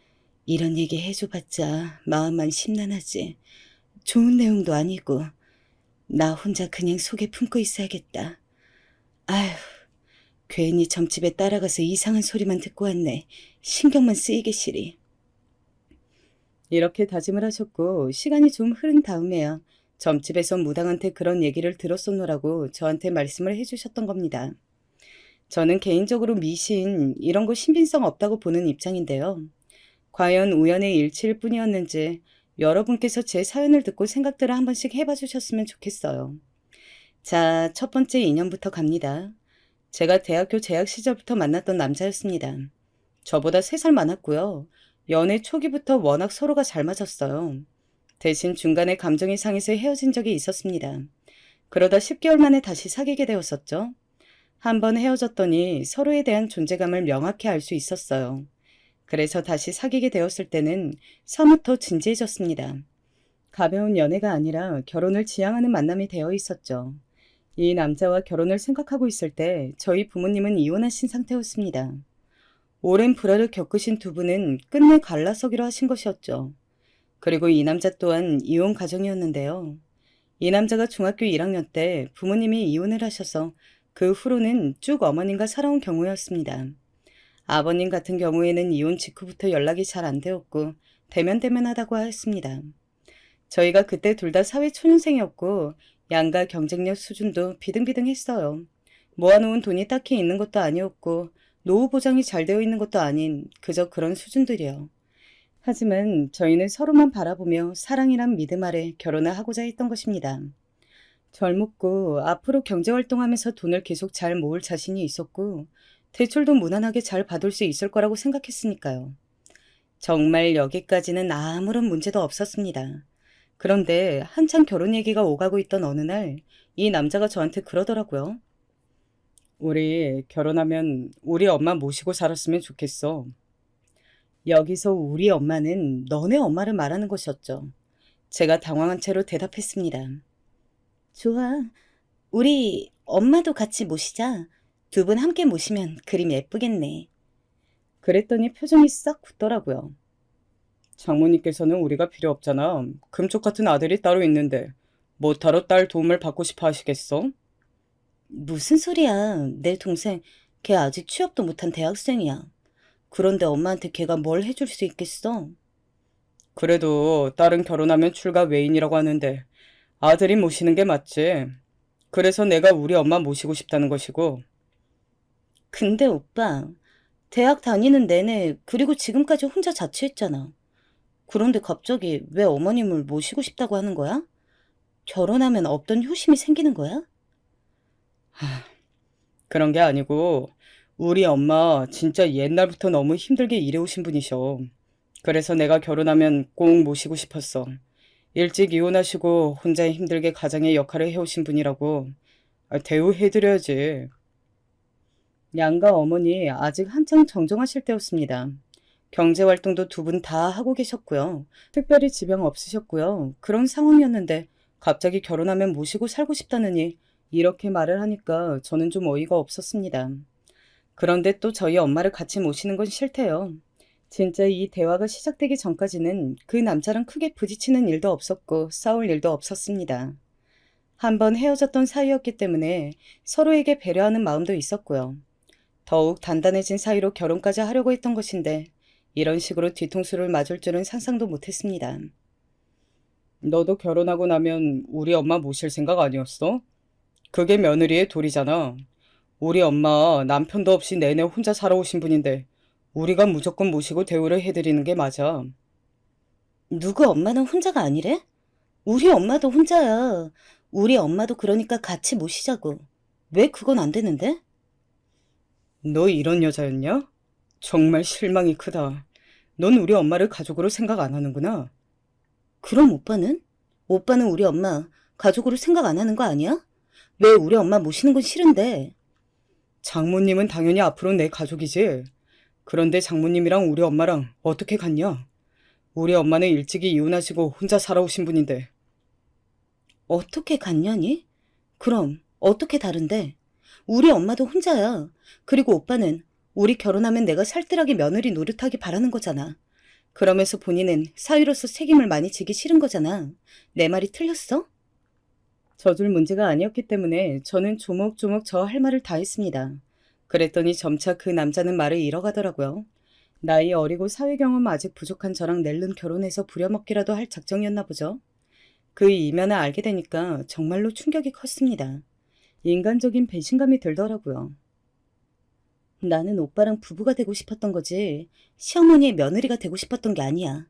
이런 얘기 해줘봤자 마음만 심란하지. 좋은 내용도 아니고 나 혼자 그냥 속에 품고 있어야겠다. 아휴, 괜히 점집에 따라가서 이상한 소리만 듣고 왔네. 신경만 쓰이게 시리. 이렇게 다짐을 하셨고 시간이 좀 흐른 다음에야 점집에서 무당한테 그런 얘기를 들었었노라고 저한테 말씀을 해주셨던 겁니다. 저는 개인적으로 미신 이런 거 신빙성 없다고 보는 입장인데요. 과연 우연의 일치일 뿐이었는지 여러분께서 제 사연을 듣고 생각들을 한 번씩 해봐 주셨으면 좋겠어요. 자, 첫 번째 인연부터 갑니다. 제가 대학교 재학 시절부터 만났던 남자였습니다. 저보다 3살 많았고요. 연애 초기부터 워낙 서로가 잘 맞았어요. 대신 중간에 감정이 상해서 헤어진 적이 있었습니다. 그러다 10개월 만에 다시 사귀게 되었었죠. 한 번 헤어졌더니 서로에 대한 존재감을 명확히 알 수 있었어요. 그래서 다시 사귀게 되었을 때는 사뭇 더 진지해졌습니다. 가벼운 연애가 아니라 결혼을 지향하는 만남이 되어 있었죠. 이 남자와 결혼을 생각하고 있을 때 저희 부모님은 이혼하신 상태였습니다. 오랜 불화를 겪으신 두 분은 끝내 갈라서기로 하신 것이었죠. 그리고 이 남자 또한 이혼 가정이었는데요. 이 남자가 중학교 1학년 때 부모님이 이혼을 하셔서 그 후로는 쭉 어머님과 살아온 경우였습니다. 아버님 같은 경우에는 이혼 직후부터 연락이 잘 안 되었고 대면대면하다고 했습니다. 저희가 그때 둘 다 사회 초년생이었고 양가 경쟁력 수준도 비등비등했어요. 모아놓은 돈이 딱히 있는 것도 아니었고 노후 보장이 잘 되어 있는 것도 아닌 그저 그런 수준들이요. 하지만 저희는 서로만 바라보며 사랑이란 믿음 아래 결혼을 하고자 했던 것입니다. 젊었고 앞으로 경제활동하면서 돈을 계속 잘 모을 자신이 있었고 대출도 무난하게 잘 받을 수 있을 거라고 생각했으니까요. 정말 여기까지는 아무런 문제도 없었습니다. 그런데 한창 결혼 얘기가 오가고 있던 어느 날 이 남자가 저한테 그러더라고요. 우리 결혼하면 우리 엄마 모시고 살았으면 좋겠어. 여기서 우리 엄마는 너네 엄마를 말하는 것이었죠. 제가 당황한 채로 대답했습니다. 좋아. 우리 엄마도 같이 모시자. 두 분 함께 모시면 그림 예쁘겠네. 그랬더니 표정이 싹 굳더라고요. 장모님께서는 우리가 필요 없잖아. 금쪽 같은 아들이 따로 있는데 뭐하러 딸 도움을 받고 싶어 하시겠어? 무슨 소리야. 내 동생 걔 아직 취업도 못한 대학생이야. 그런데 엄마한테 걔가 뭘 해줄 수 있겠어? 그래도 딸은 결혼하면 출가 외인이라고 하는데 아들이 모시는 게 맞지. 그래서 내가 우리 엄마 모시고 싶다는 것이고. 근데 오빠, 대학 다니는 내내 그리고 지금까지 혼자 자취했잖아. 그런데 갑자기 왜 어머님을 모시고 싶다고 하는 거야? 결혼하면 없던 효심이 생기는 거야? 그런 게 아니고 우리 엄마 진짜 옛날부터 너무 힘들게 일해오신 분이셔. 그래서 내가 결혼하면 꼭 모시고 싶었어. 일찍 이혼하시고 혼자 힘들게 가장의 역할을 해오신 분이라고. 대우해드려야지. 양가 어머니 아직 한창 정정하실 때였습니다. 경제활동도 두 분 다 하고 계셨고요. 특별히 지병 없으셨고요. 그런 상황이었는데 갑자기 결혼하면 모시고 살고 싶다느니 이렇게 말을 하니까 저는 좀 어이가 없었습니다. 그런데 또 저희 엄마를 같이 모시는 건 싫대요. 진짜 이 대화가 시작되기 전까지는 그 남자랑 크게 부딪히는 일도 없었고 싸울 일도 없었습니다. 한번 헤어졌던 사이였기 때문에 서로에게 배려하는 마음도 있었고요. 더욱 단단해진 사이로 결혼까지 하려고 했던 것인데 이런 식으로 뒤통수를 맞을 줄은 상상도 못했습니다. 너도 결혼하고 나면 우리 엄마 모실 생각 아니었어? 그게 며느리의 도리잖아. 우리 엄마 남편도 없이 내내 혼자 살아오신 분인데 우리가 무조건 모시고 대우를 해드리는 게 맞아. 누구 엄마는 혼자가 아니래? 우리 엄마도 혼자야. 우리 엄마도 그러니까 같이 모시자고. 왜 그건 안 되는데? 너 이런 여자였냐? 정말 실망이 크다. 넌 우리 엄마를 가족으로 생각 안 하는구나. 그럼 오빠는? 오빠는 우리 엄마 가족으로 생각 안 하는 거 아니야? 왜 우리 엄마 모시는 건 싫은데? 장모님은 당연히 앞으로 내 가족이지. 그런데 장모님이랑 우리 엄마랑 어떻게 같냐? 우리 엄마는 일찍이 이혼하시고 혼자 살아오신 분인데. 어떻게 갔냐니? 그럼 어떻게 다른데? 우리 엄마도 혼자야. 그리고 오빠는 우리 결혼하면 내가 살뜰하게 며느리 노릇하기 바라는 거잖아. 그러면서 본인은 사위로서 책임을 많이 지기 싫은 거잖아. 내 말이 틀렸어? 져줄 문제가 아니었기 때문에 저는 조목조목 저 할 말을 다 했습니다. 그랬더니 점차 그 남자는 말을 잃어가더라고요. 나이 어리고 사회 경험 아직 부족한 저랑 낼름 결혼해서 부려먹기라도 할 작정이었나 보죠. 그 이면을 알게 되니까 정말로 충격이 컸습니다. 인간적인 배신감이 들더라고요. 나는 오빠랑 부부가 되고 싶었던 거지. 시어머니의 며느리가 되고 싶었던 게 아니야.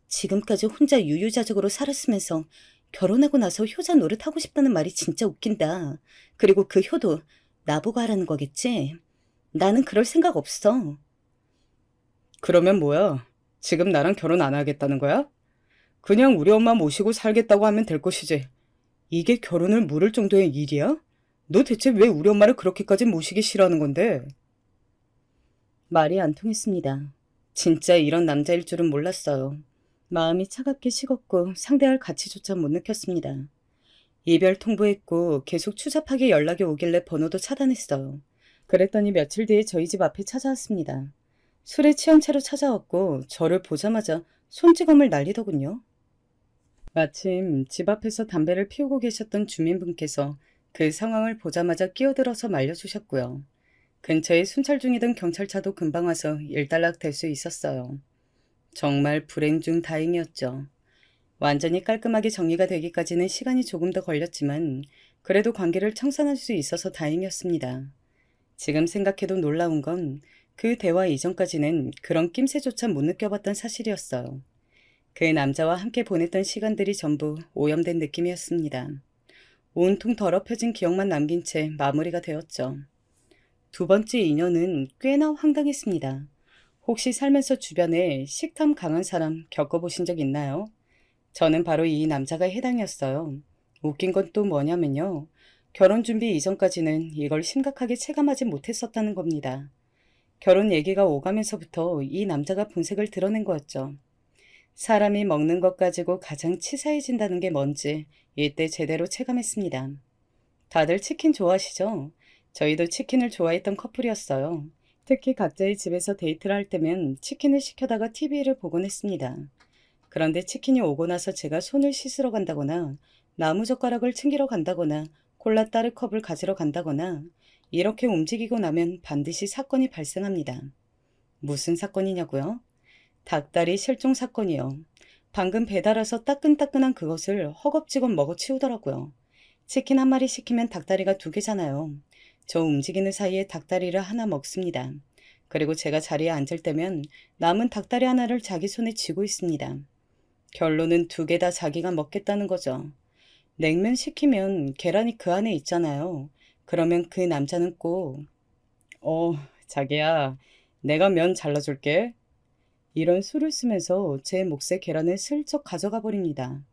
지금까지 혼자 유유자적으로 살았으면서 결혼하고 나서 효자 노릇하고 싶다는 말이 진짜 웃긴다. 그리고 그 효도 나보고 하라는 거겠지? 나는 그럴 생각 없어. 그러면 뭐야? 지금 나랑 결혼 안 하겠다는 거야? 그냥 우리 엄마 모시고 살겠다고 하면 될 것이지. 이게 결혼을 물을 정도의 일이야? 너 대체 왜 우리 엄마를 그렇게까지 모시기 싫어하는 건데? 말이 안 통했습니다. 진짜 이런 남자일 줄은 몰랐어요. 마음이 차갑게 식었고 상대할 가치조차 못 느꼈습니다. 이별 통보했고 계속 추잡하게 연락이 오길래 번호도 차단했어요. 그랬더니 며칠 뒤에 저희 집 앞에 찾아왔습니다. 술에 취한 채로 찾아왔고 저를 보자마자 손찌검을 날리더군요. 마침 집 앞에서 담배를 피우고 계셨던 주민분께서 그 상황을 보자마자 끼어들어서 말려주셨고요. 근처에 순찰 중이던 경찰차도 금방 와서 일단락 될 수 있었어요. 정말 불행 중 다행이었죠. 완전히 깔끔하게 정리가 되기까지는 시간이 조금 더 걸렸지만 그래도 관계를 청산할 수 있어서 다행이었습니다. 지금 생각해도 놀라운 건 그 대화 이전까지는 그런 낌새조차 못 느껴봤던 사실이었어요. 그 남자와 함께 보냈던 시간들이 전부 오염된 느낌이었습니다. 온통 더럽혀진 기억만 남긴 채 마무리가 되었죠. 두 번째 인연은 꽤나 황당했습니다. 혹시 살면서 주변에 식탐 강한 사람 겪어보신 적 있나요? 저는 바로 이 남자가 해당이었어요. 웃긴 건 또 뭐냐면요. 결혼 준비 이전까지는 이걸 심각하게 체감하지 못했었다는 겁니다. 결혼 얘기가 오가면서부터 이 남자가 본색을 드러낸 거였죠. 사람이 먹는 것 가지고 가장 치사해진다는 게 뭔지 이때 제대로 체감했습니다. 다들 치킨 좋아하시죠? 저희도 치킨을 좋아했던 커플이었어요. 특히 각자의 집에서 데이트를 할 때면 치킨을 시켜다가 TV를 보곤 했습니다. 그런데 치킨이 오고 나서 제가 손을 씻으러 간다거나 나무젓가락을 챙기러 간다거나 콜라 따르컵을 가지러 간다거나 이렇게 움직이고 나면 반드시 사건이 발생합니다. 무슨 사건이냐고요? 닭다리 실종 사건이요. 방금 배달 와서 따끈따끈한 그것을 허겁지겁 먹어치우더라고요. 치킨 한 마리 시키면 닭다리가 2개잖아요. 저 움직이는 사이에 닭다리를 하나 먹습니다. 그리고 제가 자리에 앉을 때면 남은 닭다리 하나를 자기 손에 쥐고 있습니다. 결론은 2개 다 자기가 먹겠다는 거죠. 냉면 시키면 계란이 그 안에 있잖아요. 그러면 그 남자는 꼭 자기야, 내가 면 잘라줄게. 이런 수를 쓰면서 제 몫의 계란을 슬쩍 가져가 버립니다.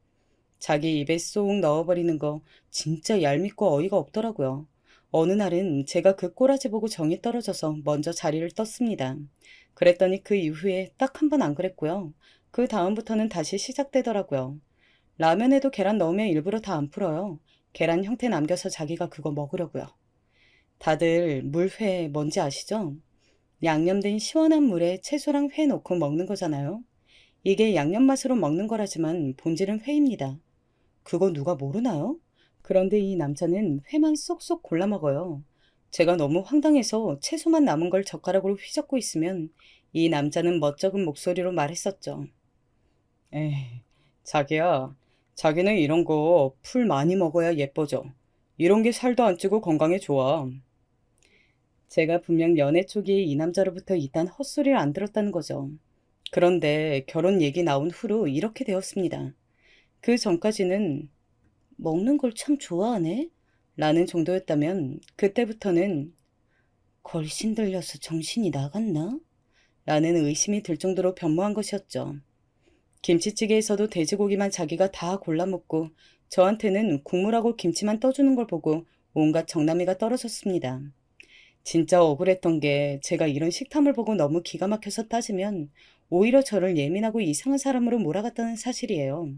자기 입에 쏙 넣어버리는 거 진짜 얄밉고 어이가 없더라고요. 어느 날은 제가 그 꼬라지 보고 정이 떨어져서 먼저 자리를 떴습니다. 그랬더니 그 이후에 딱 한 번 안 그랬고요. 그 다음부터는 다시 시작되더라고요. 라면에도 계란 넣으면 일부러 다 안 풀어요. 계란 형태 남겨서 자기가 그거 먹으려고요. 다들 물회 뭔지 아시죠? 양념된 시원한 물에 채소랑 회 넣고 먹는 거잖아요. 이게 양념 맛으로 먹는 거라지만 본질은 회입니다. 그거 누가 모르나요? 그런데 이 남자는 회만 쏙쏙 골라 먹어요. 제가 너무 황당해서 채소만 남은 걸 젓가락으로 휘젓고 있으면 이 남자는 멋쩍은 목소리로 말했었죠. 에이, 자기야, 자기는 이런 거 풀 많이 먹어야 예뻐져. 이런 게 살도 안 찌고 건강에 좋아. 제가 분명 연애 초기에 이 남자로부터 이딴 헛소리를 안 들었다는 거죠. 그런데 결혼 얘기 나온 후로 이렇게 되었습니다. 그 전까지는 먹는 걸 참 좋아하네? 라는 정도였다면 그때부터는 걸신 들려서 정신이 나갔나? 라는 의심이 들 정도로 변모한 것이었죠. 김치찌개에서도 돼지고기만 자기가 다 골라 먹고 저한테는 국물하고 김치만 떠주는 걸 보고 온갖 정남이가 떨어졌습니다. 진짜 억울했던 게 제가 이런 식탐을 보고 너무 기가 막혀서 따지면 오히려 저를 예민하고 이상한 사람으로 몰아갔다는 사실이에요.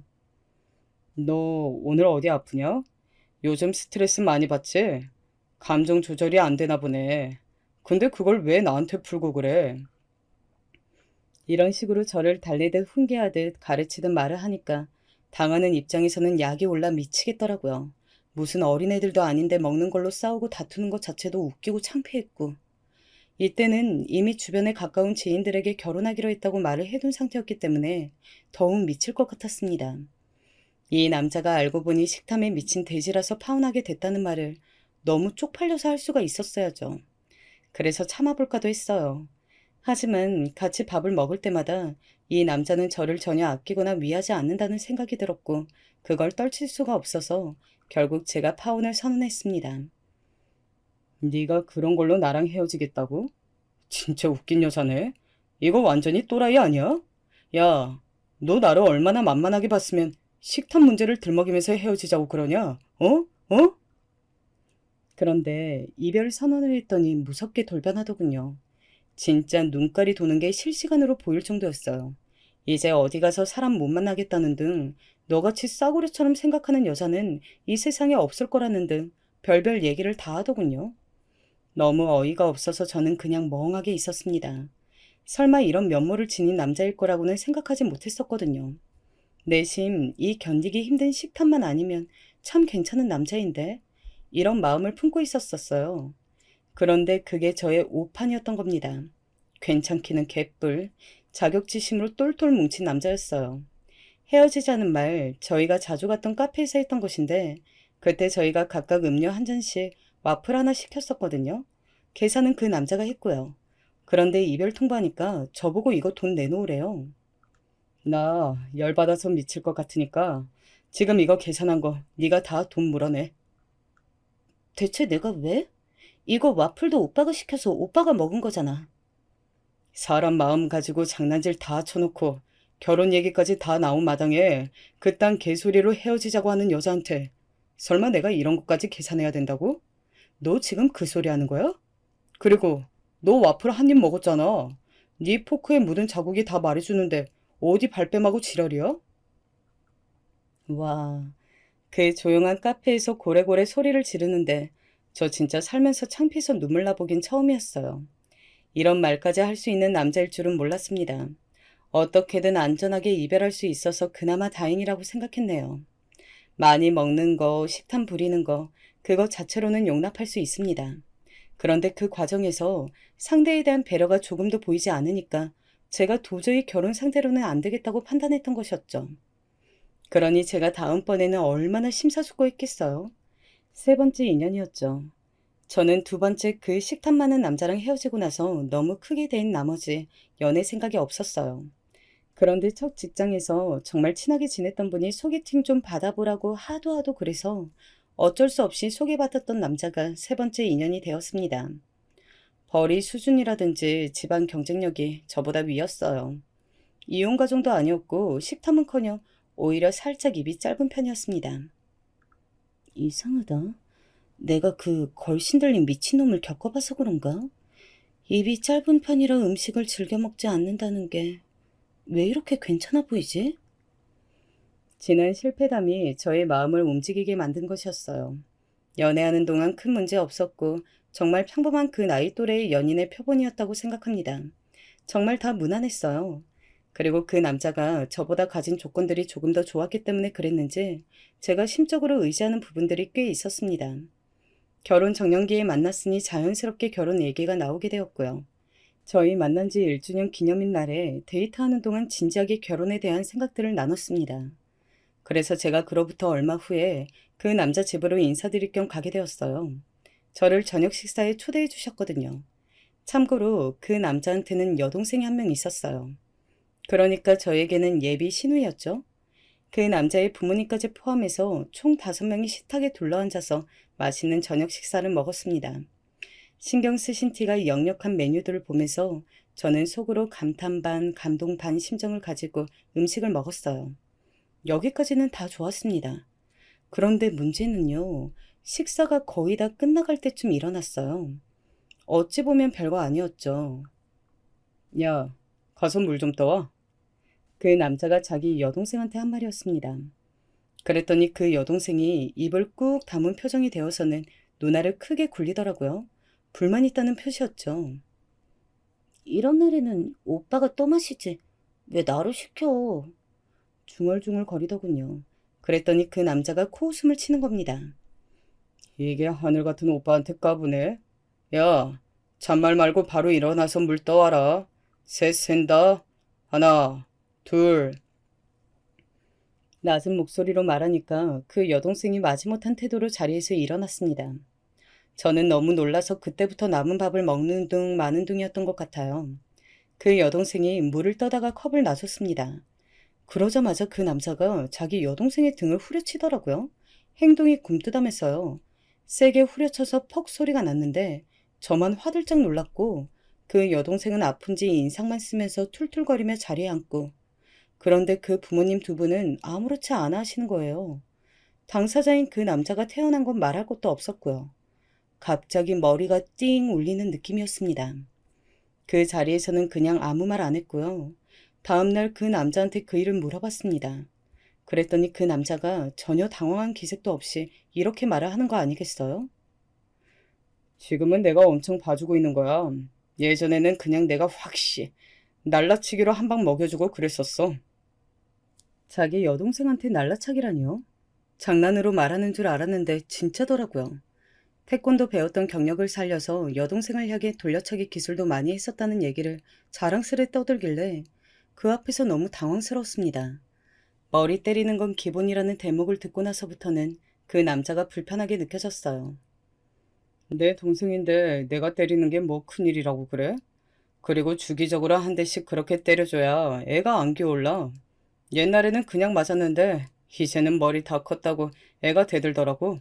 너 오늘 어디 아프냐? 요즘 스트레스 많이 받지? 감정 조절이 안 되나 보네. 근데 그걸 왜 나한테 풀고 그래? 이런 식으로 저를 달래듯 훈계하듯 가르치듯 말을 하니까 당하는 입장에서는 약이 올라 미치겠더라고요. 무슨 어린애들도 아닌데 먹는 걸로 싸우고 다투는 것 자체도 웃기고 창피했고. 이때는 이미 주변에 가까운 지인들에게 결혼하기로 했다고 말을 해둔 상태였기 때문에 더욱 미칠 것 같았습니다. 이 남자가 알고 보니 식탐에 미친 돼지라서 파혼하게 됐다는 말을 너무 쪽팔려서 할 수가 있었어야죠. 그래서 참아볼까도 했어요. 하지만 같이 밥을 먹을 때마다 이 남자는 저를 전혀 아끼거나 위하지 않는다는 생각이 들었고 그걸 떨칠 수가 없어서 결국 제가 파혼을 선언했습니다. 네가 그런 걸로 나랑 헤어지겠다고? 진짜 웃긴 여자네. 이거 완전히 또라이 아니야? 야, 너 나를 얼마나 만만하게 봤으면 식탐 문제를 들먹이면서 헤어지자고 그러냐? 어? 어? 그런데 이별 선언을 했더니 무섭게 돌변하더군요. 진짜 눈깔이 도는 게 실시간으로 보일 정도였어요. 이제 어디 가서 사람 못 만나겠다는 등 너같이 싸구려처럼 생각하는 여자는 이 세상에 없을 거라는 등 별별 얘기를 다 하더군요. 너무 어이가 없어서 저는 그냥 멍하게 있었습니다. 설마 이런 면모를 지닌 남자일 거라고는 생각하지 못했었거든요. 내심 이 견디기 힘든 식탐만 아니면 참 괜찮은 남자인데 이런 마음을 품고 있었었어요. 그런데 그게 저의 오판이었던 겁니다. 괜찮기는 개뿔, 자격지심으로 똘똘 뭉친 남자였어요. 헤어지자는 말 저희가 자주 갔던 카페에서 했던 것인데 그때 저희가 각각 음료 한 잔씩 와플 하나 시켰었거든요. 계산은 그 남자가 했고요. 그런데 이별 통보하니까 저보고 이거 돈 내놓으래요. 나 열받아서 미칠 것 같으니까 지금 이거 계산한 거 네가 다 돈 물어내. 대체 내가 왜? 이거 와플도 오빠가 시켜서 오빠가 먹은 거잖아. 사람 마음 가지고 장난질 다 쳐놓고 결혼 얘기까지 다 나온 마당에 그딴 개소리로 헤어지자고 하는 여자한테 설마 내가 이런 것까지 계산해야 된다고? 너 지금 그 소리 하는 거야? 그리고 너 와플 한 입 먹었잖아. 네 포크에 묻은 자국이 다 말해주는데 어디 발뺌하고 지랄이야? 와, 그 조용한 카페에서 고래고래 소리를 지르는데 저 진짜 살면서 창피해서 눈물 나보긴 처음이었어요. 이런 말까지 할 수 있는 남자일 줄은 몰랐습니다. 어떻게든 안전하게 이별할 수 있어서 그나마 다행이라고 생각했네요. 많이 먹는 거, 식탐 부리는 거, 그것 자체로는 용납할 수 있습니다. 그런데 그 과정에서 상대에 대한 배려가 조금도 보이지 않으니까 제가 도저히 결혼 상대로는 안 되겠다고 판단했던 것이었죠. 그러니 제가 다음번에는 얼마나 심사숙고했겠어요. 세 번째 인연이었죠. 저는 두 번째 그 식탐 많은 남자랑 헤어지고 나서 너무 크게 된 나머지 연애 생각이 없었어요. 그런데 첫 직장에서 정말 친하게 지냈던 분이 소개팅 좀 받아보라고 하도 하도 그래서 어쩔 수 없이 소개받았던 남자가 세 번째 인연이 되었습니다. 벌이 수준이라든지 집안 경쟁력이 저보다 위였어요. 이혼 가정도 아니었고 식탐은커녕 오히려 살짝 입이 짧은 편이었습니다. 이상하다. 내가 그 걸신 들린 미친놈을 겪어봐서 그런가? 입이 짧은 편이라 음식을 즐겨 먹지 않는다는 게 왜 이렇게 괜찮아 보이지? 지난 실패담이 저의 마음을 움직이게 만든 것이었어요. 연애하는 동안 큰 문제 없었고 정말 평범한 그 나이 또래의 연인의 표본이었다고 생각합니다. 정말 다 무난했어요. 그리고 그 남자가 저보다 가진 조건들이 조금 더 좋았기 때문에 그랬는지 제가 심적으로 의지하는 부분들이 꽤 있었습니다. 결혼 정년기에 만났으니 자연스럽게 결혼 얘기가 나오게 되었고요. 저희 만난 지 1주년 기념일 날에 데이트하는 동안 진지하게 결혼에 대한 생각들을 나눴습니다. 그래서 제가 그로부터 얼마 후에 그 남자 집으로 인사드릴 겸 가게 되었어요. 저를 저녁 식사에 초대해 주셨거든요. 참고로 그 남자한테는 여동생이 한 명 있었어요. 그러니까 저에게는 예비 시누이였죠. 그 남자의 부모님까지 포함해서 총 5명이 식탁에 둘러앉아서 맛있는 저녁 식사를 먹었습니다. 신경 쓰신 티가 역력한 메뉴들을 보면서 저는 속으로 감탄 반, 감동 반 심정을 가지고 음식을 먹었어요. 여기까지는 다 좋았습니다. 그런데 문제는요, 식사가 거의 다 끝나갈 때쯤 일어났어요. 어찌 보면 별거 아니었죠. 야, 가서 물 좀 떠와. 그 남자가 자기 여동생한테 한 말이었습니다. 그랬더니 그 여동생이 입을 꾹 다문 표정이 되어서는 누나를 크게 굴리더라고요. 불만 있다는 표시였죠. 이런 날에는 오빠가 또 마시지. 왜 나를 시켜? 중얼중얼 거리더군요. 그랬더니 그 남자가 코웃음을 치는 겁니다. 이게 하늘 같은 오빠한테 까부네. 야, 잔말 말고 바로 일어나서 물 떠와라. 셋 센다. 하나, 둘. 낮은 목소리로 말하니까 그 여동생이 마지못한 태도로 자리에서 일어났습니다. 저는 너무 놀라서 그때부터 남은 밥을 먹는 둥 마는 둥이었던 것 같아요. 그 여동생이 물을 떠다가 컵을 놔줬습니다. 그러자마자 그 남자가 자기 여동생의 등을 후려치더라고요. 행동이 굼뜨다면서요. 세게 후려쳐서 퍽 소리가 났는데 저만 화들짝 놀랐고 그 여동생은 아픈지 인상만 쓰면서 툴툴거리며 자리에 앉고 그런데 그 부모님 두 분은 아무렇지 않아 하시는 거예요. 당사자인 그 남자가 태어난 건 말할 것도 없었고요. 갑자기 머리가 띵 울리는 느낌이었습니다. 그 자리에서는 그냥 아무 말 안 했고요. 다음날 그 남자한테 그 일을 물어봤습니다. 그랬더니 그 남자가 전혀 당황한 기색도 없이 이렇게 말을 하는 거 아니겠어요? 지금은 내가 엄청 봐주고 있는 거야. 예전에는 그냥 내가 확시 날라치기로 한 방 먹여주고 그랬었어. 자기 여동생한테 날라차기라니요? 장난으로 말하는 줄 알았는데 진짜더라고요. 태권도 배웠던 경력을 살려서 여동생을 향해 돌려차기 기술도 많이 했었다는 얘기를 자랑스레 떠들길래 그 앞에서 너무 당황스러웠습니다. 머리 때리는 건 기본이라는 대목을 듣고 나서부터는 그 남자가 불편하게 느껴졌어요. 내 동생인데 내가 때리는 게 뭐 큰일이라고 그래? 그리고 주기적으로 한 대씩 그렇게 때려줘야 애가 안 기어올라. 옛날에는 그냥 맞았는데 이제는 머리 다 컸다고 애가 대들더라고.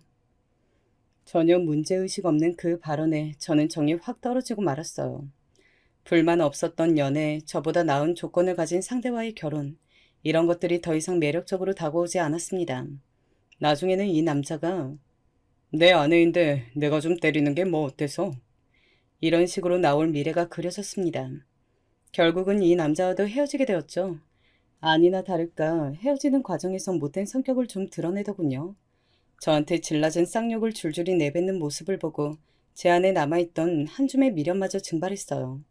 전혀 문제의식 없는 그 발언에 저는 정이 확 떨어지고 말았어요. 불만 없었던 연애, 저보다 나은 조건을 가진 상대와의 결혼, 이런 것들이 더 이상 매력적으로 다가오지 않았습니다. 나중에는 이 남자가 내 아내인데 내가 좀 때리는 게 뭐 어때서? 이런 식으로 나올 미래가 그려졌습니다. 결국은 이 남자와도 헤어지게 되었죠. 아니나 다를까 헤어지는 과정에서 못된 성격을 좀 드러내더군요. 저한테 질라진 쌍욕을 줄줄이 내뱉는 모습을 보고 제 안에 남아있던 한 줌의 미련마저 증발했어요.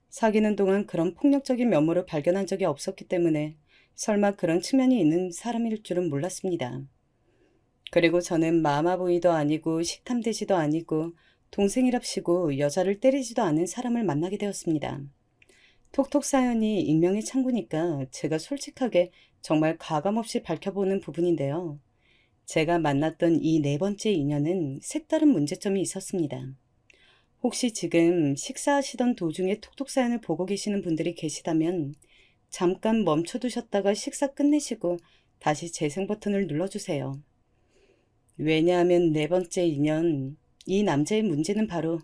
사귀는 동안 그런 폭력적인 면모를 발견한 적이 없었기 때문에 설마 그런 측면이 있는 사람일 줄은 몰랐습니다. 그리고 저는 마마보이도 아니고 식탐대지도 아니고 동생이랍시고 여자를 때리지도 않은 사람을 만나게 되었습니다. 톡톡 사연이 익명의 창구니까 제가 솔직하게 정말 가감없이 밝혀보는 부분인데요. 제가 만났던 이 네 번째 인연은 색다른 문제점이 있었습니다. 혹시 지금 식사하시던 도중에 톡톡 사연을 보고 계시는 분들이 계시다면 잠깐 멈춰두셨다가 식사 끝내시고 다시 재생 버튼을 눌러주세요. 왜냐하면 네 번째 인연, 이 남자의 문제는 바로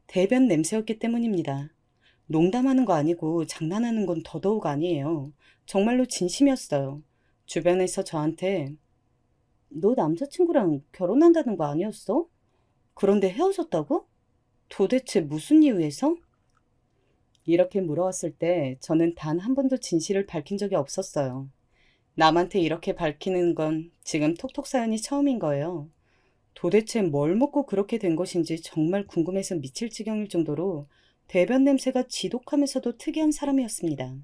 대변 냄새였기 때문입니다. 농담하는 거 아니고 장난하는 건 더더욱 아니에요. 정말로 진심이었어요. 주변에서 저한테 너 남자친구랑 결혼한다는 거 아니었어? 그런데 헤어졌다고? 도대체 무슨 이유에서? 이렇게 물어왔을 때 저는 단 한 번도 진실을 밝힌 적이 없었어요. 남한테 이렇게 밝히는 건 지금 톡톡 사연이 처음인 거예요. 도대체 뭘 먹고 그렇게 된 것인지 정말 궁금해서 미칠 지경일 정도로 대변 냄새가 지독하면서도 특이한 사람이었습니다.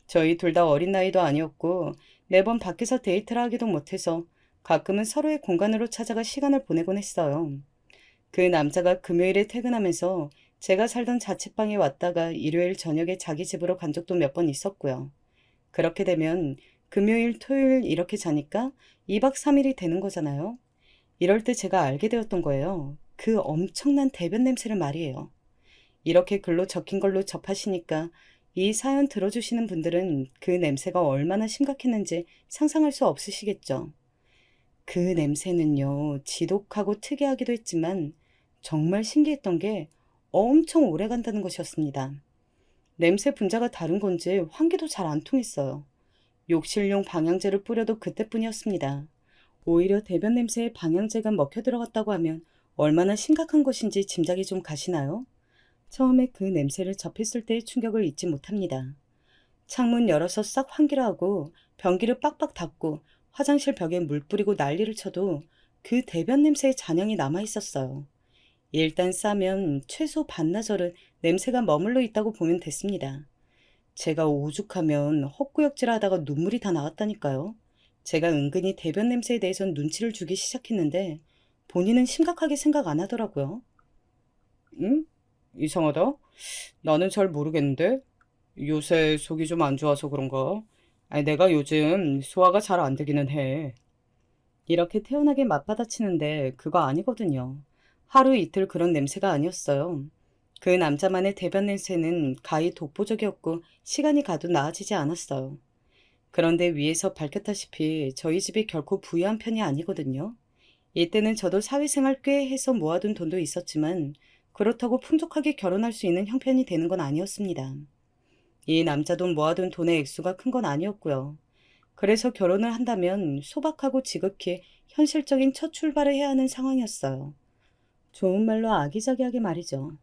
저희 둘 다 어린 나이도 아니었고 매번 밖에서 데이트를 하기도 못해서 가끔은 서로의 공간으로 찾아가 시간을 보내곤 했어요. 그 남자가 금요일에 퇴근하면서 제가 살던 자취방에 왔다가 일요일 저녁에 자기 집으로 간 적도 몇 번 있었고요. 그렇게 되면 금요일, 토요일 이렇게 자니까 2박 3일이 되는 거잖아요. 이럴 때 제가 알게 되었던 거예요. 그 엄청난 대변 냄새를 말이에요. 이렇게 글로 적힌 걸로 접하시니까 이 사연 들어주시는 분들은 그 냄새가 얼마나 심각했는지 상상할 수 없으시겠죠. 그 냄새는요, 지독하고 특이하기도 했지만 정말 신기했던 게 엄청 오래 간다는 것이었습니다. 냄새 분자가 다른 건지 환기도 잘 안 통했어요. 욕실용 방향제를 뿌려도 그때뿐이었습니다. 오히려 대변 냄새에 방향제가 먹혀 들어갔다고 하면 얼마나 심각한 것인지 짐작이 좀 가시나요? 처음에 그 냄새를 접했을 때의 충격을 잊지 못합니다. 창문 열어서 싹 환기를 하고 변기를 빡빡 닫고 화장실 벽에 물 뿌리고 난리를 쳐도 그 대변 냄새의 잔향이 남아 있었어요. 일단 싸면 최소 반나절은 냄새가 머물러 있다고 보면 됐습니다. 제가 오죽하면 헛구역질 하다가 눈물이 다 나왔다니까요. 제가 은근히 대변 냄새에 대해선 눈치를 주기 시작했는데 본인은 심각하게 생각 안 하더라고요. 응? 이상하다. 나는 잘 모르겠는데. 요새 속이 좀 안 좋아서 그런가? 아니, 내가 요즘 소화가 잘 안 되기는 해. 이렇게 태연하게 맞받아치는데 그거 아니거든요. 하루 이틀 그런 냄새가 아니었어요. 그 남자만의 대변 냄새는 가히 독보적이었고 시간이 가도 나아지지 않았어요. 그런데 위에서 밝혔다시피 저희 집이 결코 부유한 편이 아니거든요. 이때는 저도 사회생활 꽤 해서 모아둔 돈도 있었지만 그렇다고 풍족하게 결혼할 수 있는 형편이 되는 건 아니었습니다. 이 남자도 모아둔 돈의 액수가 큰 건 아니었고요. 그래서 결혼을 한다면 소박하고 지극히 현실적인 첫 출발을 해야 하는 상황이었어요. 좋은 말로 아기자기하게 말이죠.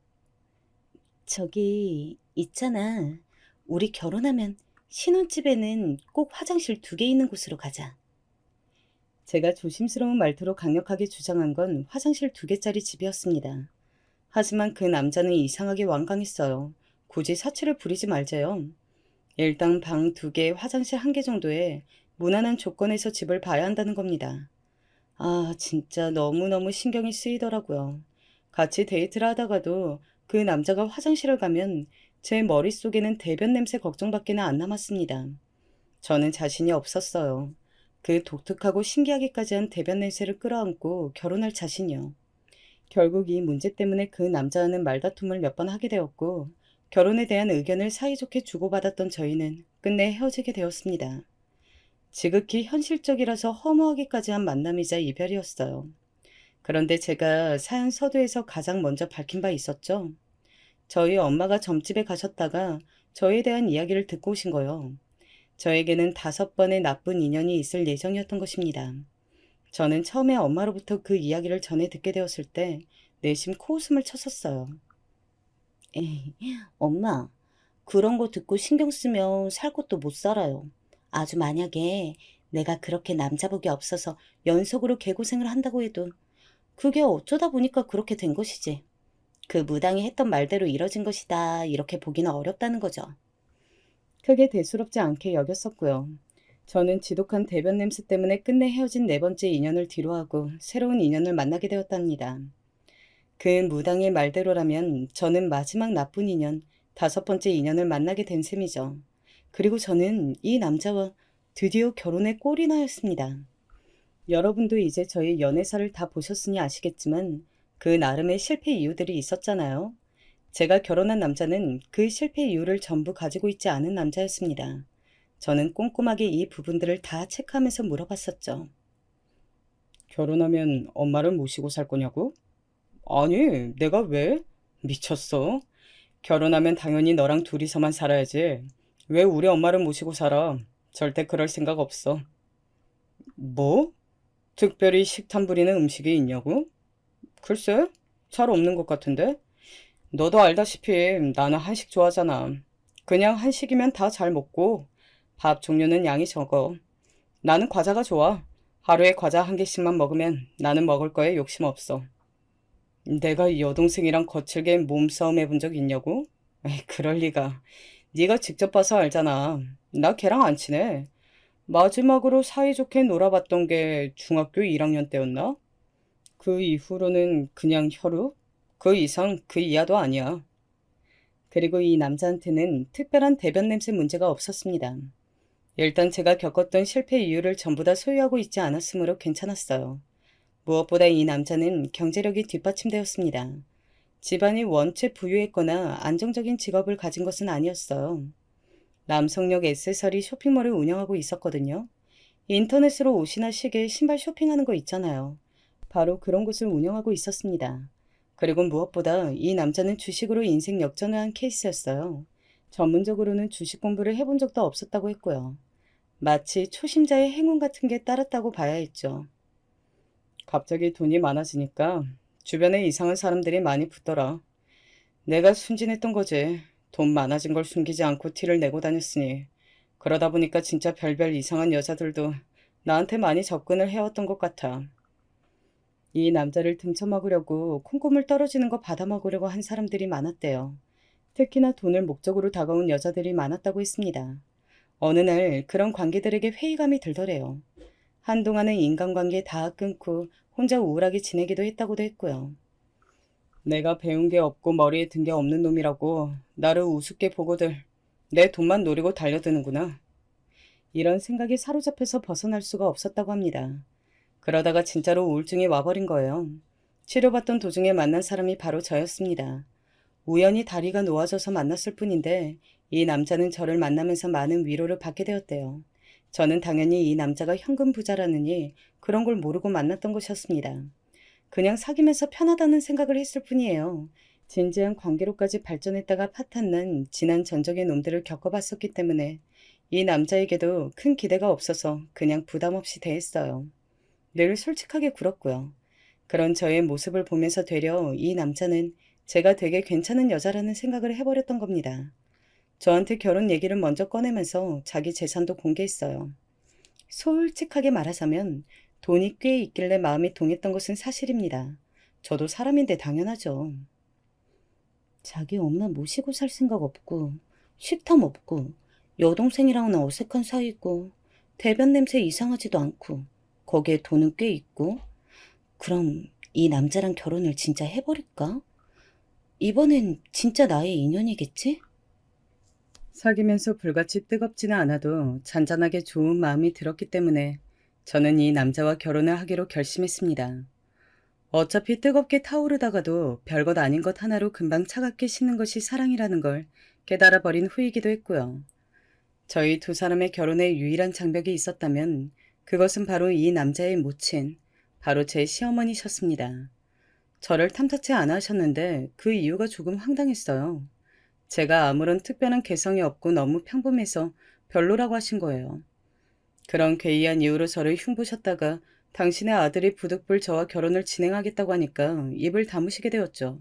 저기, 있잖아. 우리 결혼하면 신혼집에는 꼭 화장실 2개 있는 곳으로 가자. 제가 조심스러운 말투로 강력하게 주장한 건 화장실 2개짜리 집이었습니다. 하지만 그 남자는 이상하게 완강했어요. 굳이 사치를 부리지 말자요. 일단 방 2개, 화장실 1개 정도의 무난한 조건에서 집을 봐야 한다는 겁니다. 아, 진짜 너무너무 신경이 쓰이더라고요. 같이 데이트를 하다가도 그 남자가 화장실을 가면 제 머릿속에는 대변 냄새 걱정밖에는 안 남았습니다. 저는 자신이 없었어요. 그 독특하고 신기하기까지 한 대변 냄새를 끌어안고 결혼할 자신이요. 결국 이 문제 때문에 그 남자와는 말다툼을 몇 번 하게 되었고 결혼에 대한 의견을 사이좋게 주고받았던 저희는 끝내 헤어지게 되었습니다. 지극히 현실적이라서 허무하기까지 한 만남이자 이별이었어요. 그런데 제가 사연 서두에서 가장 먼저 밝힌 바 있었죠. 저희 엄마가 점집에 가셨다가 저에 대한 이야기를 듣고 오신 거요. 저에게는 5번의 나쁜 인연이 있을 예정이었던 것입니다. 저는 처음에 엄마로부터 그 이야기를 전해 듣게 되었을 때 내심 코웃음을 쳤었어요. 에이, 엄마, 그런 거 듣고 신경 쓰면 살 것도 못 살아요. 아주 만약에 내가 그렇게 남자복이 없어서 연속으로 개고생을 한다고 해도 그게 어쩌다 보니까 그렇게 된 것이지. 그 무당이 했던 말대로 이뤄진 것이다. 이렇게 보기는 어렵다는 거죠. 크게 대수롭지 않게 여겼었고요. 저는 지독한 대변 냄새 때문에 끝내 헤어진 4번째 인연을 뒤로하고 새로운 인연을 만나게 되었답니다. 그 무당의 말대로라면 저는 마지막 나쁜 인연, 5번째 인연을 만나게 된 셈이죠. 그리고 저는 이 남자와 드디어 결혼의 꼴이 나였습니다. 여러분도 이제 저희 연애사를 다 보셨으니 아시겠지만 그 나름의 실패 이유들이 있었잖아요. 제가 결혼한 남자는 그 실패 이유를 전부 가지고 있지 않은 남자였습니다. 저는 꼼꼼하게 이 부분들을 다 체크하면서 물어봤었죠. 결혼하면 엄마를 모시고 살 거냐고? 아니, 내가 왜? 미쳤어? 결혼하면 당연히 너랑 둘이서만 살아야지. 왜 우리 엄마를 모시고 살아? 절대 그럴 생각 없어. 뭐? 특별히 식탐 부리는 음식이 있냐고? 글쎄, 잘 없는 것 같은데? 너도 알다시피 나는 한식 좋아하잖아. 그냥 한식이면 다 잘 먹고 밥 종류는 양이 적어. 나는 과자가 좋아. 하루에 과자 1개씩만 먹으면 나는 먹을 거에 욕심 없어. 내가 여동생이랑 거칠게 몸싸움 해본 적 있냐고? 에이, 그럴 리가. 네가 직접 봐서 알잖아. 나 걔랑 안 친해. 마지막으로 사이좋게 놀아봤던 게 중학교 1학년 때였나? 그 이후로는 그냥 혈육? 그 이상 그 이하도 아니야. 그리고 이 남자한테는 특별한 대변 냄새 문제가 없었습니다. 일단 제가 겪었던 실패 이유를 전부 다 소유하고 있지 않았으므로 괜찮았어요. 무엇보다 이 남자는 경제력이 뒷받침되었습니다. 집안이 원체 부유했거나 안정적인 직업을 가진 것은 아니었어요. 남성역 액세서리 쇼핑몰을 운영하고 있었거든요. 인터넷으로 옷이나 시계, 신발 쇼핑하는 거 있잖아요. 바로 그런 곳을 운영하고 있었습니다. 그리고 무엇보다 이 남자는 주식으로 인생 역전을 한 케이스였어요. 전문적으로는 주식 공부를 해본 적도 없었다고 했고요. 마치 초심자의 행운 같은 게 따랐다고 봐야 했죠. 갑자기 돈이 많아지니까 주변에 이상한 사람들이 많이 붙더라. 내가 순진했던 거지. 돈 많아진 걸 숨기지 않고 티를 내고 다녔으니 그러다 보니까 진짜 별별 이상한 여자들도 나한테 많이 접근을 해왔던 것 같아. 이 남자를 등쳐먹으려고 콩고물 떨어지는 거 받아먹으려고 한 사람들이 많았대요. 특히나 돈을 목적으로 다가온 여자들이 많았다고 했습니다. 어느 날 그런 관계들에게 회의감이 들더래요. 한동안은 인간관계 다 끊고 혼자 우울하게 지내기도 했다고도 했고요. 내가 배운 게 없고 머리에 든 게 없는 놈이라고 나를 우습게 보고들 내 돈만 노리고 달려드는구나. 이런 생각에 사로잡혀서 벗어날 수가 없었다고 합니다. 그러다가 진짜로 우울증이 와버린 거예요. 치료받던 도중에 만난 사람이 바로 저였습니다. 우연히 다리가 놓아져서 만났을 뿐인데 이 남자는 저를 만나면서 많은 위로를 받게 되었대요. 저는 당연히 이 남자가 현금 부자라느니 그런 걸 모르고 만났던 것이었습니다. 그냥 사귀면서 편하다는 생각을 했을 뿐이에요. 진지한 관계로까지 발전했다가 파탄난 지난 전적의 놈들을 겪어봤었기 때문에 이 남자에게도 큰 기대가 없어서 그냥 부담 없이 대했어요. 늘 솔직하게 굴었고요. 그런 저의 모습을 보면서 되려 이 남자는 제가 되게 괜찮은 여자라는 생각을 해버렸던 겁니다. 저한테 결혼 얘기를 먼저 꺼내면서 자기 재산도 공개했어요. 솔직하게 말하자면 돈이 꽤 있길래 마음이 동했던 것은 사실입니다. 저도 사람인데 당연하죠. 자기 엄마 모시고 살 생각 없고 식탐 없고 여동생이랑은 어색한 사이고 대변 냄새 이상하지도 않고 거기에 돈은 꽤 있고 그럼 이 남자랑 결혼을 진짜 해버릴까? 이번엔 진짜 나의 인연이겠지? 사귀면서 불같이 뜨겁지는 않아도 잔잔하게 좋은 마음이 들었기 때문에 저는 이 남자와 결혼을 하기로 결심했습니다. 어차피 뜨겁게 타오르다가도 별것 아닌 것 하나로 금방 차갑게 식는 것이 사랑이라는 걸 깨달아버린 후이기도 했고요. 저희 두 사람의 결혼에 유일한 장벽이 있었다면 그것은 바로 이 남자의 모친, 바로 제 시어머니셨습니다. 저를 탐탁치 않아 하셨는데 그 이유가 조금 황당했어요. 제가 아무런 특별한 개성이 없고 너무 평범해서 별로라고 하신 거예요. 그런 괴이한 이유로 저를 흉보셨다가 당신의 아들이 부득불 저와 결혼을 진행하겠다고 하니까 입을 다무시게 되었죠.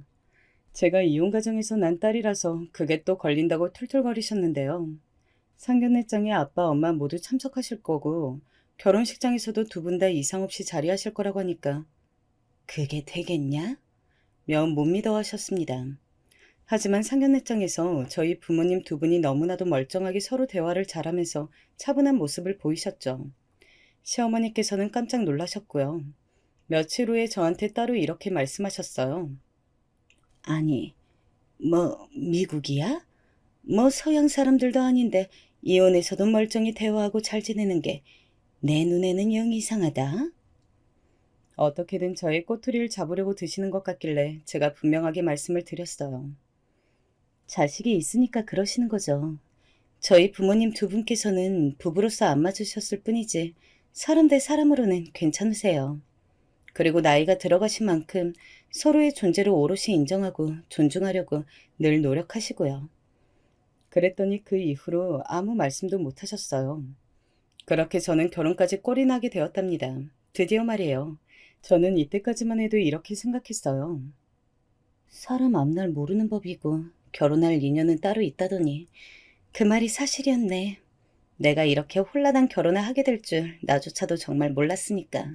제가 이혼 가정에서 난 딸이라서 그게 또 걸린다고 툴툴거리셨는데요. 상견례장에 아빠, 엄마 모두 참석하실 거고 결혼식장에서도 두 분 다 이상 없이 자리하실 거라고 하니까 그게 되겠냐? 면 못 믿어 하셨습니다. 하지만 상견례장에서 저희 부모님 두 분이 너무나도 멀쩡하게 서로 대화를 잘하면서 차분한 모습을 보이셨죠. 시어머니께서는 깜짝 놀라셨고요. 며칠 후에 저한테 따로 이렇게 말씀하셨어요. 아니, 뭐 미국이야? 뭐 서양 사람들도 아닌데 이혼해서도 멀쩡히 대화하고 잘 지내는 게 내 눈에는 영 이상하다. 어떻게든 저의 꼬투리를 잡으려고 드시는 것 같길래 제가 분명하게 말씀을 드렸어요. 자식이 있으니까 그러시는 거죠. 저희 부모님 두 분께서는 부부로서 안 맞으셨을 뿐이지 사람 대 사람으로는 괜찮으세요. 그리고 나이가 들어가신 만큼 서로의 존재를 오롯이 인정하고 존중하려고 늘 노력하시고요. 그랬더니 그 이후로 아무 말씀도 못 하셨어요. 그렇게 저는 결혼까지 꼴이 나게 되었답니다. 드디어 말이에요. 저는 이때까지만 해도 이렇게 생각했어요. 사람 앞날 모르는 법이고 결혼할 인연은 따로 있다더니 그 말이 사실이었네. 내가 이렇게 홀라당 결혼을 하게 될 줄 나조차도 정말 몰랐으니까.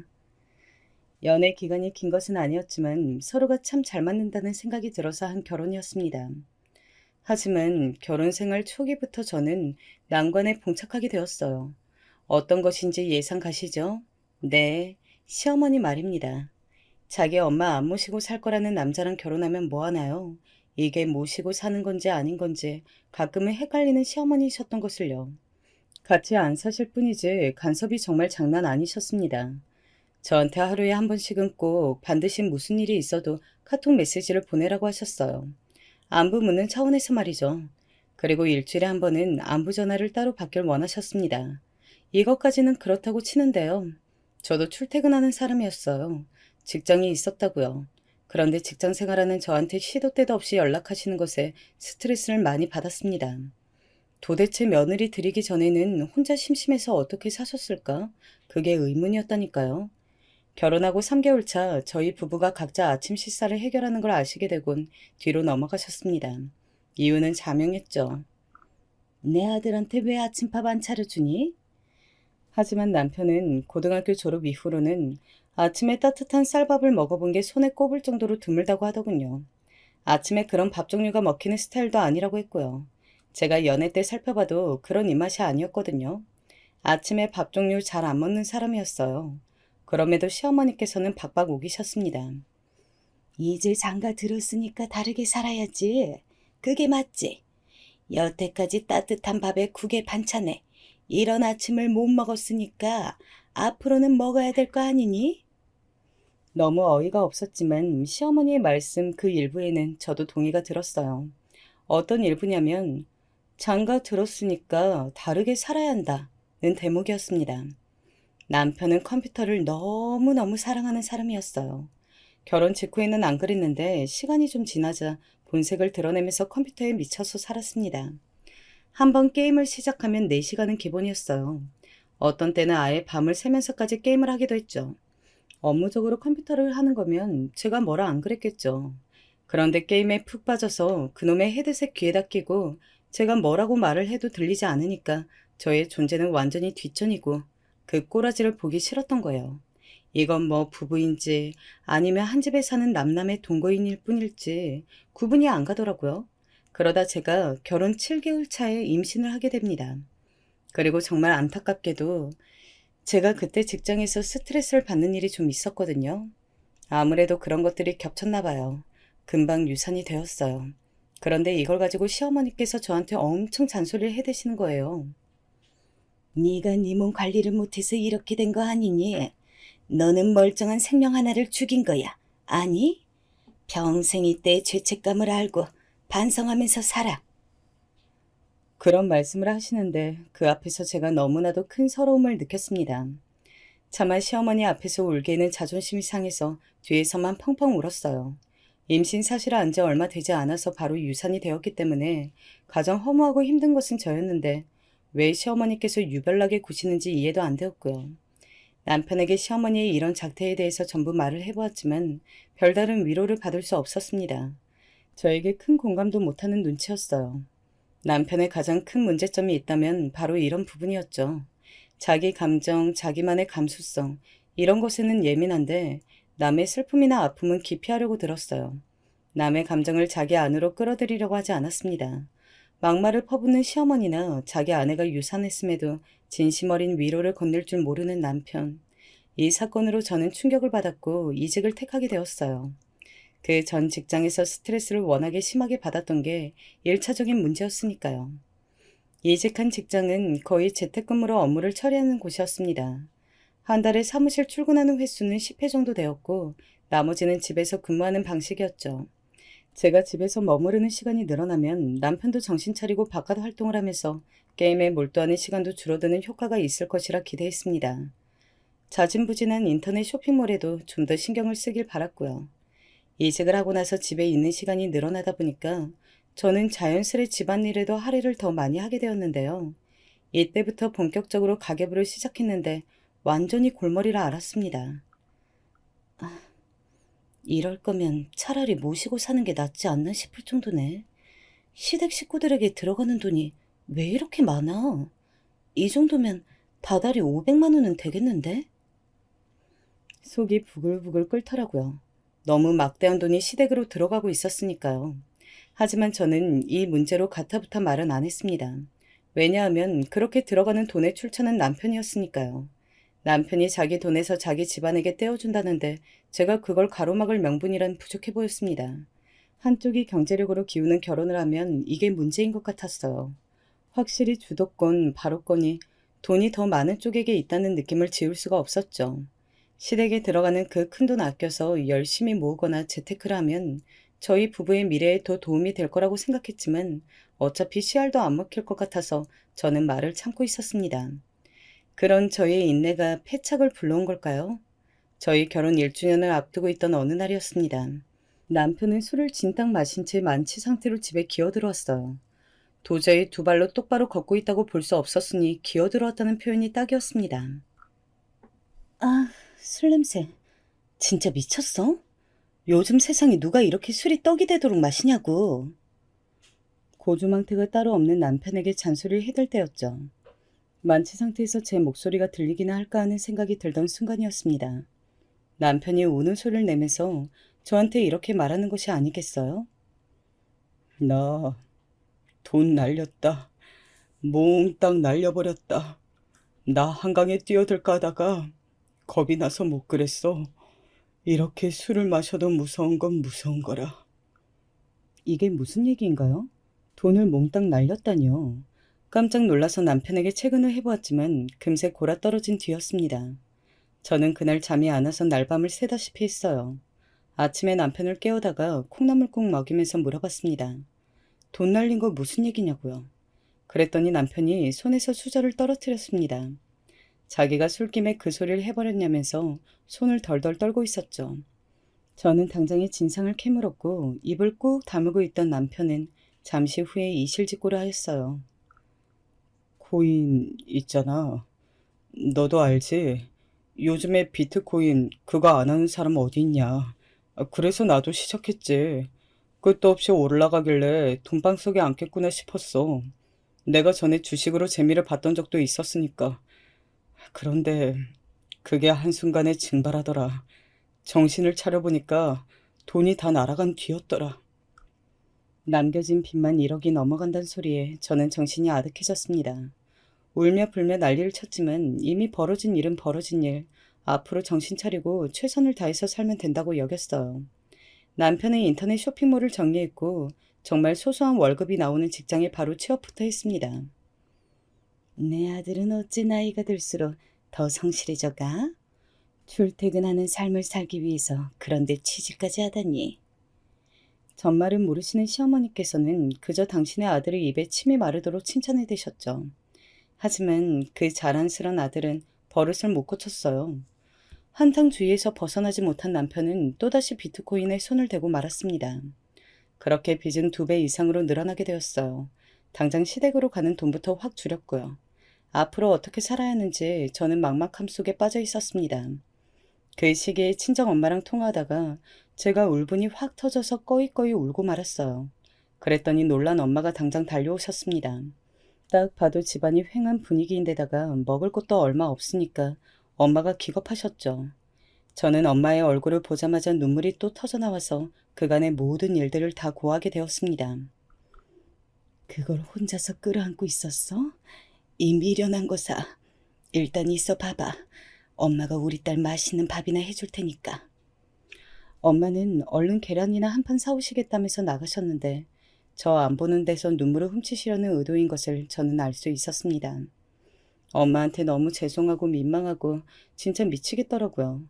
연애 기간이 긴 것은 아니었지만 서로가 참 잘 맞는다는 생각이 들어서 한 결혼이었습니다. 하지만 결혼 생활 초기부터 저는 난관에 봉착하게 되었어요. 어떤 것인지 예상 가시죠? 네, 시어머니 말입니다. 자기 엄마 안 모시고 살 거라는 남자랑 결혼하면 뭐 하나요? 이게 모시고 사는 건지 아닌 건지 가끔은 헷갈리는 시어머니셨던 것을요. 같이 안 사실 뿐이지 간섭이 정말 장난 아니셨습니다. 저한테 하루에 한 번씩은 꼭 반드시 무슨 일이 있어도 카톡 메시지를 보내라고 하셨어요. 안부 묻는 차원에서 말이죠. 그리고 일주일에 한 번은 안부 전화를 따로 받길 원하셨습니다. 이것까지는 그렇다고 치는데요. 저도 출퇴근하는 사람이었어요. 직장이 있었다고요. 그런데 직장 생활하는 저한테 시도 때도 없이 연락하시는 것에 스트레스를 많이 받았습니다. 도대체 며느리 들이기 전에는 혼자 심심해서 어떻게 사셨을까? 그게 의문이었다니까요. 결혼하고 3개월 차 저희 부부가 각자 아침 식사를 해결하는 걸 아시게 되곤 뒤로 넘어가셨습니다. 이유는 자명했죠. 내 아들한테 왜 아침밥 안 차려주니? 하지만 남편은 고등학교 졸업 이후로는 아침에 따뜻한 쌀밥을 먹어본 게 손에 꼽을 정도로 드물다고 하더군요. 아침에 그런 밥 종류가 먹히는 스타일도 아니라고 했고요. 제가 연애 때 살펴봐도 그런 입맛이 아니었거든요. 아침에 밥 종류 잘 안 먹는 사람이었어요. 그럼에도 시어머니께서는 박박 우기셨습니다. 이제 장가 들었으니까 다르게 살아야지. 그게 맞지. 여태까지 따뜻한 밥에 국에 반찬에 이런 아침을 못 먹었으니까 앞으로는 먹어야 될 거 아니니? 너무 어이가 없었지만 시어머니의 말씀 그 일부에는 저도 동의가 들었어요. 어떤 일부냐면 장가 들었으니까 다르게 살아야 한다는 대목이었습니다. 남편은 컴퓨터를 너무너무 사랑하는 사람이었어요. 결혼 직후에는 안 그랬는데 시간이 좀 지나자 본색을 드러내면서 컴퓨터에 미쳐서 살았습니다. 한번 게임을 시작하면 4시간은 기본이었어요. 어떤 때는 아예 밤을 새면서까지 게임을 하기도 했죠. 업무적으로 컴퓨터를 하는 거면 제가 뭐라 안 그랬겠죠. 그런데 게임에 푹 빠져서 그놈의 헤드셋 귀에다 끼고 제가 뭐라고 말을 해도 들리지 않으니까 저의 존재는 완전히 뒷전이고 그 꼬라지를 보기 싫었던 거예요. 이건 뭐 부부인지 아니면 한 집에 사는 남남의 동거인일 뿐일지 구분이 안 가더라고요. 그러다 제가 결혼 7개월 차에 임신을 하게 됩니다. 그리고 정말 안타깝게도 제가 그때 직장에서 스트레스를 받는 일이 좀 있었거든요. 아무래도 그런 것들이 겹쳤나 봐요. 금방 유산이 되었어요. 그런데 이걸 가지고 시어머니께서 저한테 엄청 잔소리를 해대시는 거예요. 네가 네 몸 관리를 못해서 이렇게 된 거 아니니? 너는 멀쩡한 생명 하나를 죽인 거야. 아니? 평생 이때의 죄책감을 알고 반성하면서 살아. 그런 말씀을 하시는데 그 앞에서 제가 너무나도 큰 서러움을 느꼈습니다. 차마 시어머니 앞에서 울기에는 자존심이 상해서 뒤에서만 펑펑 울었어요. 임신 사실을 안 지 얼마 되지 않아서 바로 유산이 되었기 때문에 가장 허무하고 힘든 것은 저였는데 왜 시어머니께서 유별나게 구시는지 이해도 안 되었고요. 남편에게 시어머니의 이런 작태에 대해서 전부 말을 해보았지만 별다른 위로를 받을 수 없었습니다. 저에게 큰 공감도 못하는 눈치였어요. 남편의 가장 큰 문제점이 있다면 바로 이런 부분이었죠. 자기 감정, 자기만의 감수성, 이런 것에는 예민한데 남의 슬픔이나 아픔은 기피하려고 들었어요. 남의 감정을 자기 안으로 끌어들이려고 하지 않았습니다. 막말을 퍼붓는 시어머니나 자기 아내가 유산했음에도 진심 어린 위로를 건넬 줄 모르는 남편. 이 사건으로 저는 충격을 받았고 이직을 택하게 되었어요. 그 전 직장에서 스트레스를 워낙에 심하게 받았던 게 1차적인 문제였으니까요. 이직한 직장은 거의 재택근무로 업무를 처리하는 곳이었습니다. 한 달에 사무실 출근하는 횟수는 10회 정도 되었고 나머지는 집에서 근무하는 방식이었죠. 제가 집에서 머무르는 시간이 늘어나면 남편도 정신 차리고 바깥 활동을 하면서 게임에 몰두하는 시간도 줄어드는 효과가 있을 것이라 기대했습니다. 자진부진한 인터넷 쇼핑몰에도 좀 더 신경을 쓰길 바랐고요. 이직을 하고 나서 집에 있는 시간이 늘어나다 보니까 저는 자연스레 집안일에도 할애를 더 많이 하게 되었는데요. 이때부터 본격적으로 가계부를 시작했는데 완전히 골머리라 알았습니다. 이럴 거면 차라리 모시고 사는 게 낫지 않나 싶을 정도네. 시댁 식구들에게 들어가는 돈이 왜 이렇게 많아? 이 정도면 다달이 500만 원은 되겠는데? 속이 부글부글 끓더라고요. 너무 막대한 돈이 시댁으로 들어가고 있었으니까요. 하지만 저는 이 문제로 가타부타 말은 안 했습니다. 왜냐하면 그렇게 들어가는 돈의 출처는 남편이었으니까요. 남편이 자기 돈에서 자기 집안에게 떼어준다는데 제가 그걸 가로막을 명분이란 부족해 보였습니다. 한쪽이 경제력으로 기우는 결혼을 하면 이게 문제인 것 같았어요. 확실히 주도권, 바로권이 돈이 더 많은 쪽에게 있다는 느낌을 지울 수가 없었죠. 시댁에 들어가는 그 큰 돈 아껴서 열심히 모으거나 재테크를 하면 저희 부부의 미래에 더 도움이 될 거라고 생각했지만 어차피 씨알도 안 먹힐 것 같아서 저는 말을 참고 있었습니다. 그런 저의 인내가 패착을 불러온 걸까요? 저희 결혼 1주년을 앞두고 있던 어느 날이었습니다. 남편은 술을 진탕 마신 채 만취 상태로 집에 기어들어왔어요. 도저히 두 발로 똑바로 걷고 있다고 볼 수 없었으니 기어들어왔다는 표현이 딱이었습니다. 아, 술 냄새. 진짜 미쳤어? 요즘 세상에 누가 이렇게 술이 떡이 되도록 마시냐고. 보조망태가 따로 없는 남편에게 잔소리를 해댈 때였죠. 만취 상태에서 제 목소리가 들리기나 할까 하는 생각이 들던 순간이었습니다. 남편이 우는 소리를 내면서 저한테 이렇게 말하는 것이 아니겠어요? 나 돈 날렸다. 몽땅 날려버렸다. 나 한강에 뛰어들까 하다가 겁이 나서 못 그랬어. 이렇게 술을 마셔도 무서운 건 무서운 거라. 이게 무슨 얘기인가요? 돈을 몽땅 날렸다니요. 깜짝 놀라서 남편에게 체근을 해보았지만 금세 골아떨어진 뒤였습니다. 저는 그날 잠이 안 와서 날밤을 새다시피 했어요. 아침에 남편을 깨우다가 콩나물국 먹이면서 물어봤습니다. 돈 날린 거 무슨 얘기냐고요. 그랬더니 남편이 손에서 수저를 떨어뜨렸습니다. 자기가 술김에 그 소리를 해버렸냐면서 손을 덜덜 떨고 있었죠. 저는 당장에 진상을 캐물었고 입을 꾹 다물고 있던 남편은 잠시 후에 이실직고를 하였어요. 코인 있잖아. 너도 알지? 요즘에 비트코인 그거 안 하는 사람 어디 있냐. 그래서 나도 시작했지. 끝도 없이 올라가길래 돈방 속에 앉겠구나 싶었어. 내가 전에 주식으로 재미를 봤던 적도 있었으니까. 그런데 그게 한순간에 증발하더라. 정신을 차려보니까 돈이 다 날아간 뒤였더라. 남겨진 빚만 1억이 넘어간다는 소리에 저는 정신이 아득해졌습니다. 울며 불며 난리를 쳤지만 이미 벌어진 일은 벌어진 일, 앞으로 정신 차리고 최선을 다해서 살면 된다고 여겼어요. 남편의 인터넷 쇼핑몰을 정리했고 정말 소소한 월급이 나오는 직장에 바로 취업부터 했습니다. 내 아들은 어찌 나이가 들수록 더 성실해져 가? 출퇴근하는 삶을 살기 위해서 그런데 취직까지 하다니. 전말은 모르시는 시어머니께서는 그저 당신의 아들의 입에 침이 마르도록 칭찬해 대셨죠. 하지만 그 자랑스런 아들은 버릇을 못 고쳤어요. 한탕 주의에서 벗어나지 못한 남편은 또다시 비트코인에 손을 대고 말았습니다. 그렇게 빚은 2배 이상으로 늘어나게 되었어요. 당장 시댁으로 가는 돈부터 확 줄였고요. 앞으로 어떻게 살아야 하는지 저는 막막함 속에 빠져 있었습니다. 그 시기에 친정엄마랑 통화하다가 제가 울분이 확 터져서 꺼이꺼이 울고 말았어요. 그랬더니 놀란 엄마가 당장 달려오셨습니다. 딱 봐도 집안이 휑한 분위기인데다가 먹을 것도 얼마 없으니까 엄마가 기겁하셨죠. 저는 엄마의 얼굴을 보자마자 눈물이 또 터져나와서 그간의 모든 일들을 다 고하게 되었습니다. 그걸 혼자서 끌어안고 있었어? 이 미련한 거사. 일단 있어 봐봐. 엄마가 우리 딸 맛있는 밥이나 해줄 테니까. 엄마는 얼른 계란이나 한 판 사오시겠다면서 나가셨는데 저 안 보는 데서 눈물을 훔치시려는 의도인 것을 저는 알 수 있었습니다. 엄마한테 너무 죄송하고 민망하고 진짜 미치겠더라고요.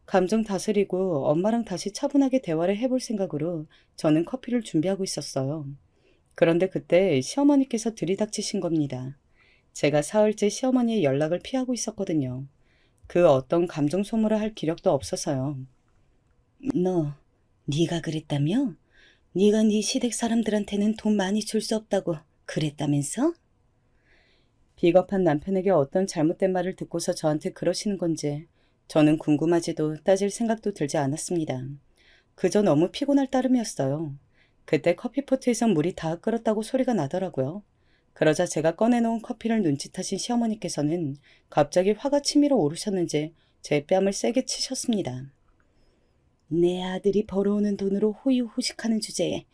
감정 다스리고 엄마랑 다시 차분하게 대화를 해볼 생각으로 저는 커피를 준비하고 있었어요. 그런데 그때 시어머니께서 들이닥치신 겁니다. 제가 사흘째 시어머니의 연락을 피하고 있었거든요. 그 어떤 감정 소모를 할 기력도 없어서요. 너, 네가 그랬다며? 네가 네 시댁 사람들한테는 돈 많이 줄 수 없다고 그랬다면서? 비겁한 남편에게 어떤 잘못된 말을 듣고서 저한테 그러시는 건지 저는 궁금하지도 따질 생각도 들지 않았습니다. 그저 너무 피곤할 따름이었어요. 그때 커피포트에서 물이 다 끓었다고 소리가 나더라고요. 그러자 제가 꺼내놓은 커피를 눈짓하신 시어머니께서는 갑자기 화가 치밀어 오르셨는지 제 뺨을 세게 치셨습니다. 내 아들이 벌어오는 돈으로 호의호식하는 주제에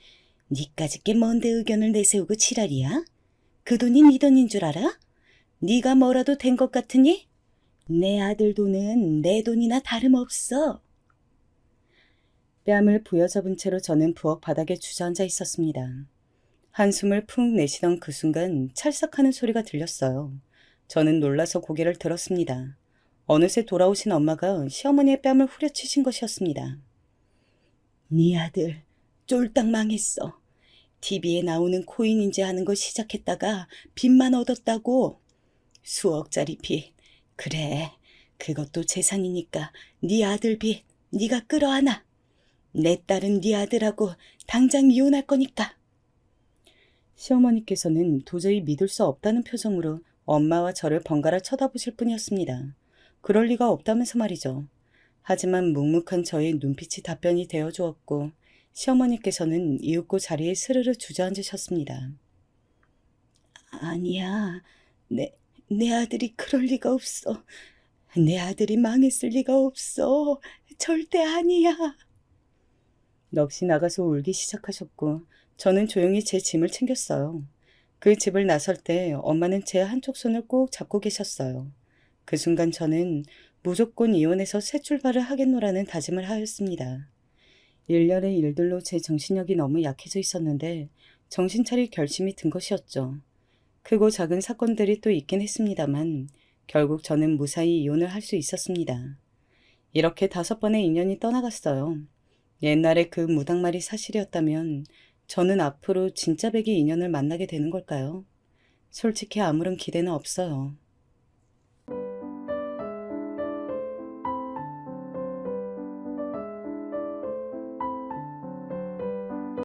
니까짓 게 뭔데 의견을 내세우고 지랄이야? 그 돈이 네 돈인 줄 알아? 네가 뭐라도 된 것 같으니? 내 아들 돈은 내 돈이나 다름없어. 뺨을 부여잡은 채로 저는 부엌 바닥에 주저앉아 있었습니다. 한숨을 푹 내쉬던 그 순간 찰싹하는 소리가 들렸어요. 저는 놀라서 고개를 들었습니다. 어느새 돌아오신 엄마가 시어머니의 뺨을 후려치신 것이었습니다. 네 아들 쫄딱 망했어. TV에 나오는 코인인지 하는 거 시작했다가 빚만 얻었다고. 수억짜리 빚. 그래, 그것도 재산이니까 네 아들 빚 네가 끌어안아. 내 딸은 네 아들하고 당장 이혼할 거니까. 시어머니께서는 도저히 믿을 수 없다는 표정으로 엄마와 저를 번갈아 쳐다보실 뿐이었습니다. 그럴 리가 없다면서 말이죠. 하지만 묵묵한 저의 눈빛이 답변이 되어주었고 시어머니께서는 이윽고 자리에 스르르 주저앉으셨습니다. 아니야. 내 아들이 그럴 리가 없어. 내 아들이 망했을 리가 없어. 절대 아니야. 넋이 나가서 울기 시작하셨고 저는 조용히 제 짐을 챙겼어요. 그 집을 나설 때 엄마는 제 한쪽 손을 꼭 잡고 계셨어요. 그 순간 저는 무조건 이혼해서 새 출발을 하겠노라는 다짐을 하였습니다. 일련의 일들로 제 정신력이 너무 약해져 있었는데 정신 차릴 결심이 든 것이었죠. 크고 작은 사건들이 또 있긴 했습니다만 결국 저는 무사히 이혼을 할 수 있었습니다. 이렇게 5번의 인연이 떠나갔어요. 옛날에 그 무당말이 사실이었다면 저는 앞으로 진짜 백의 인연을 만나게 되는 걸까요? 솔직히 아무런 기대는 없어요.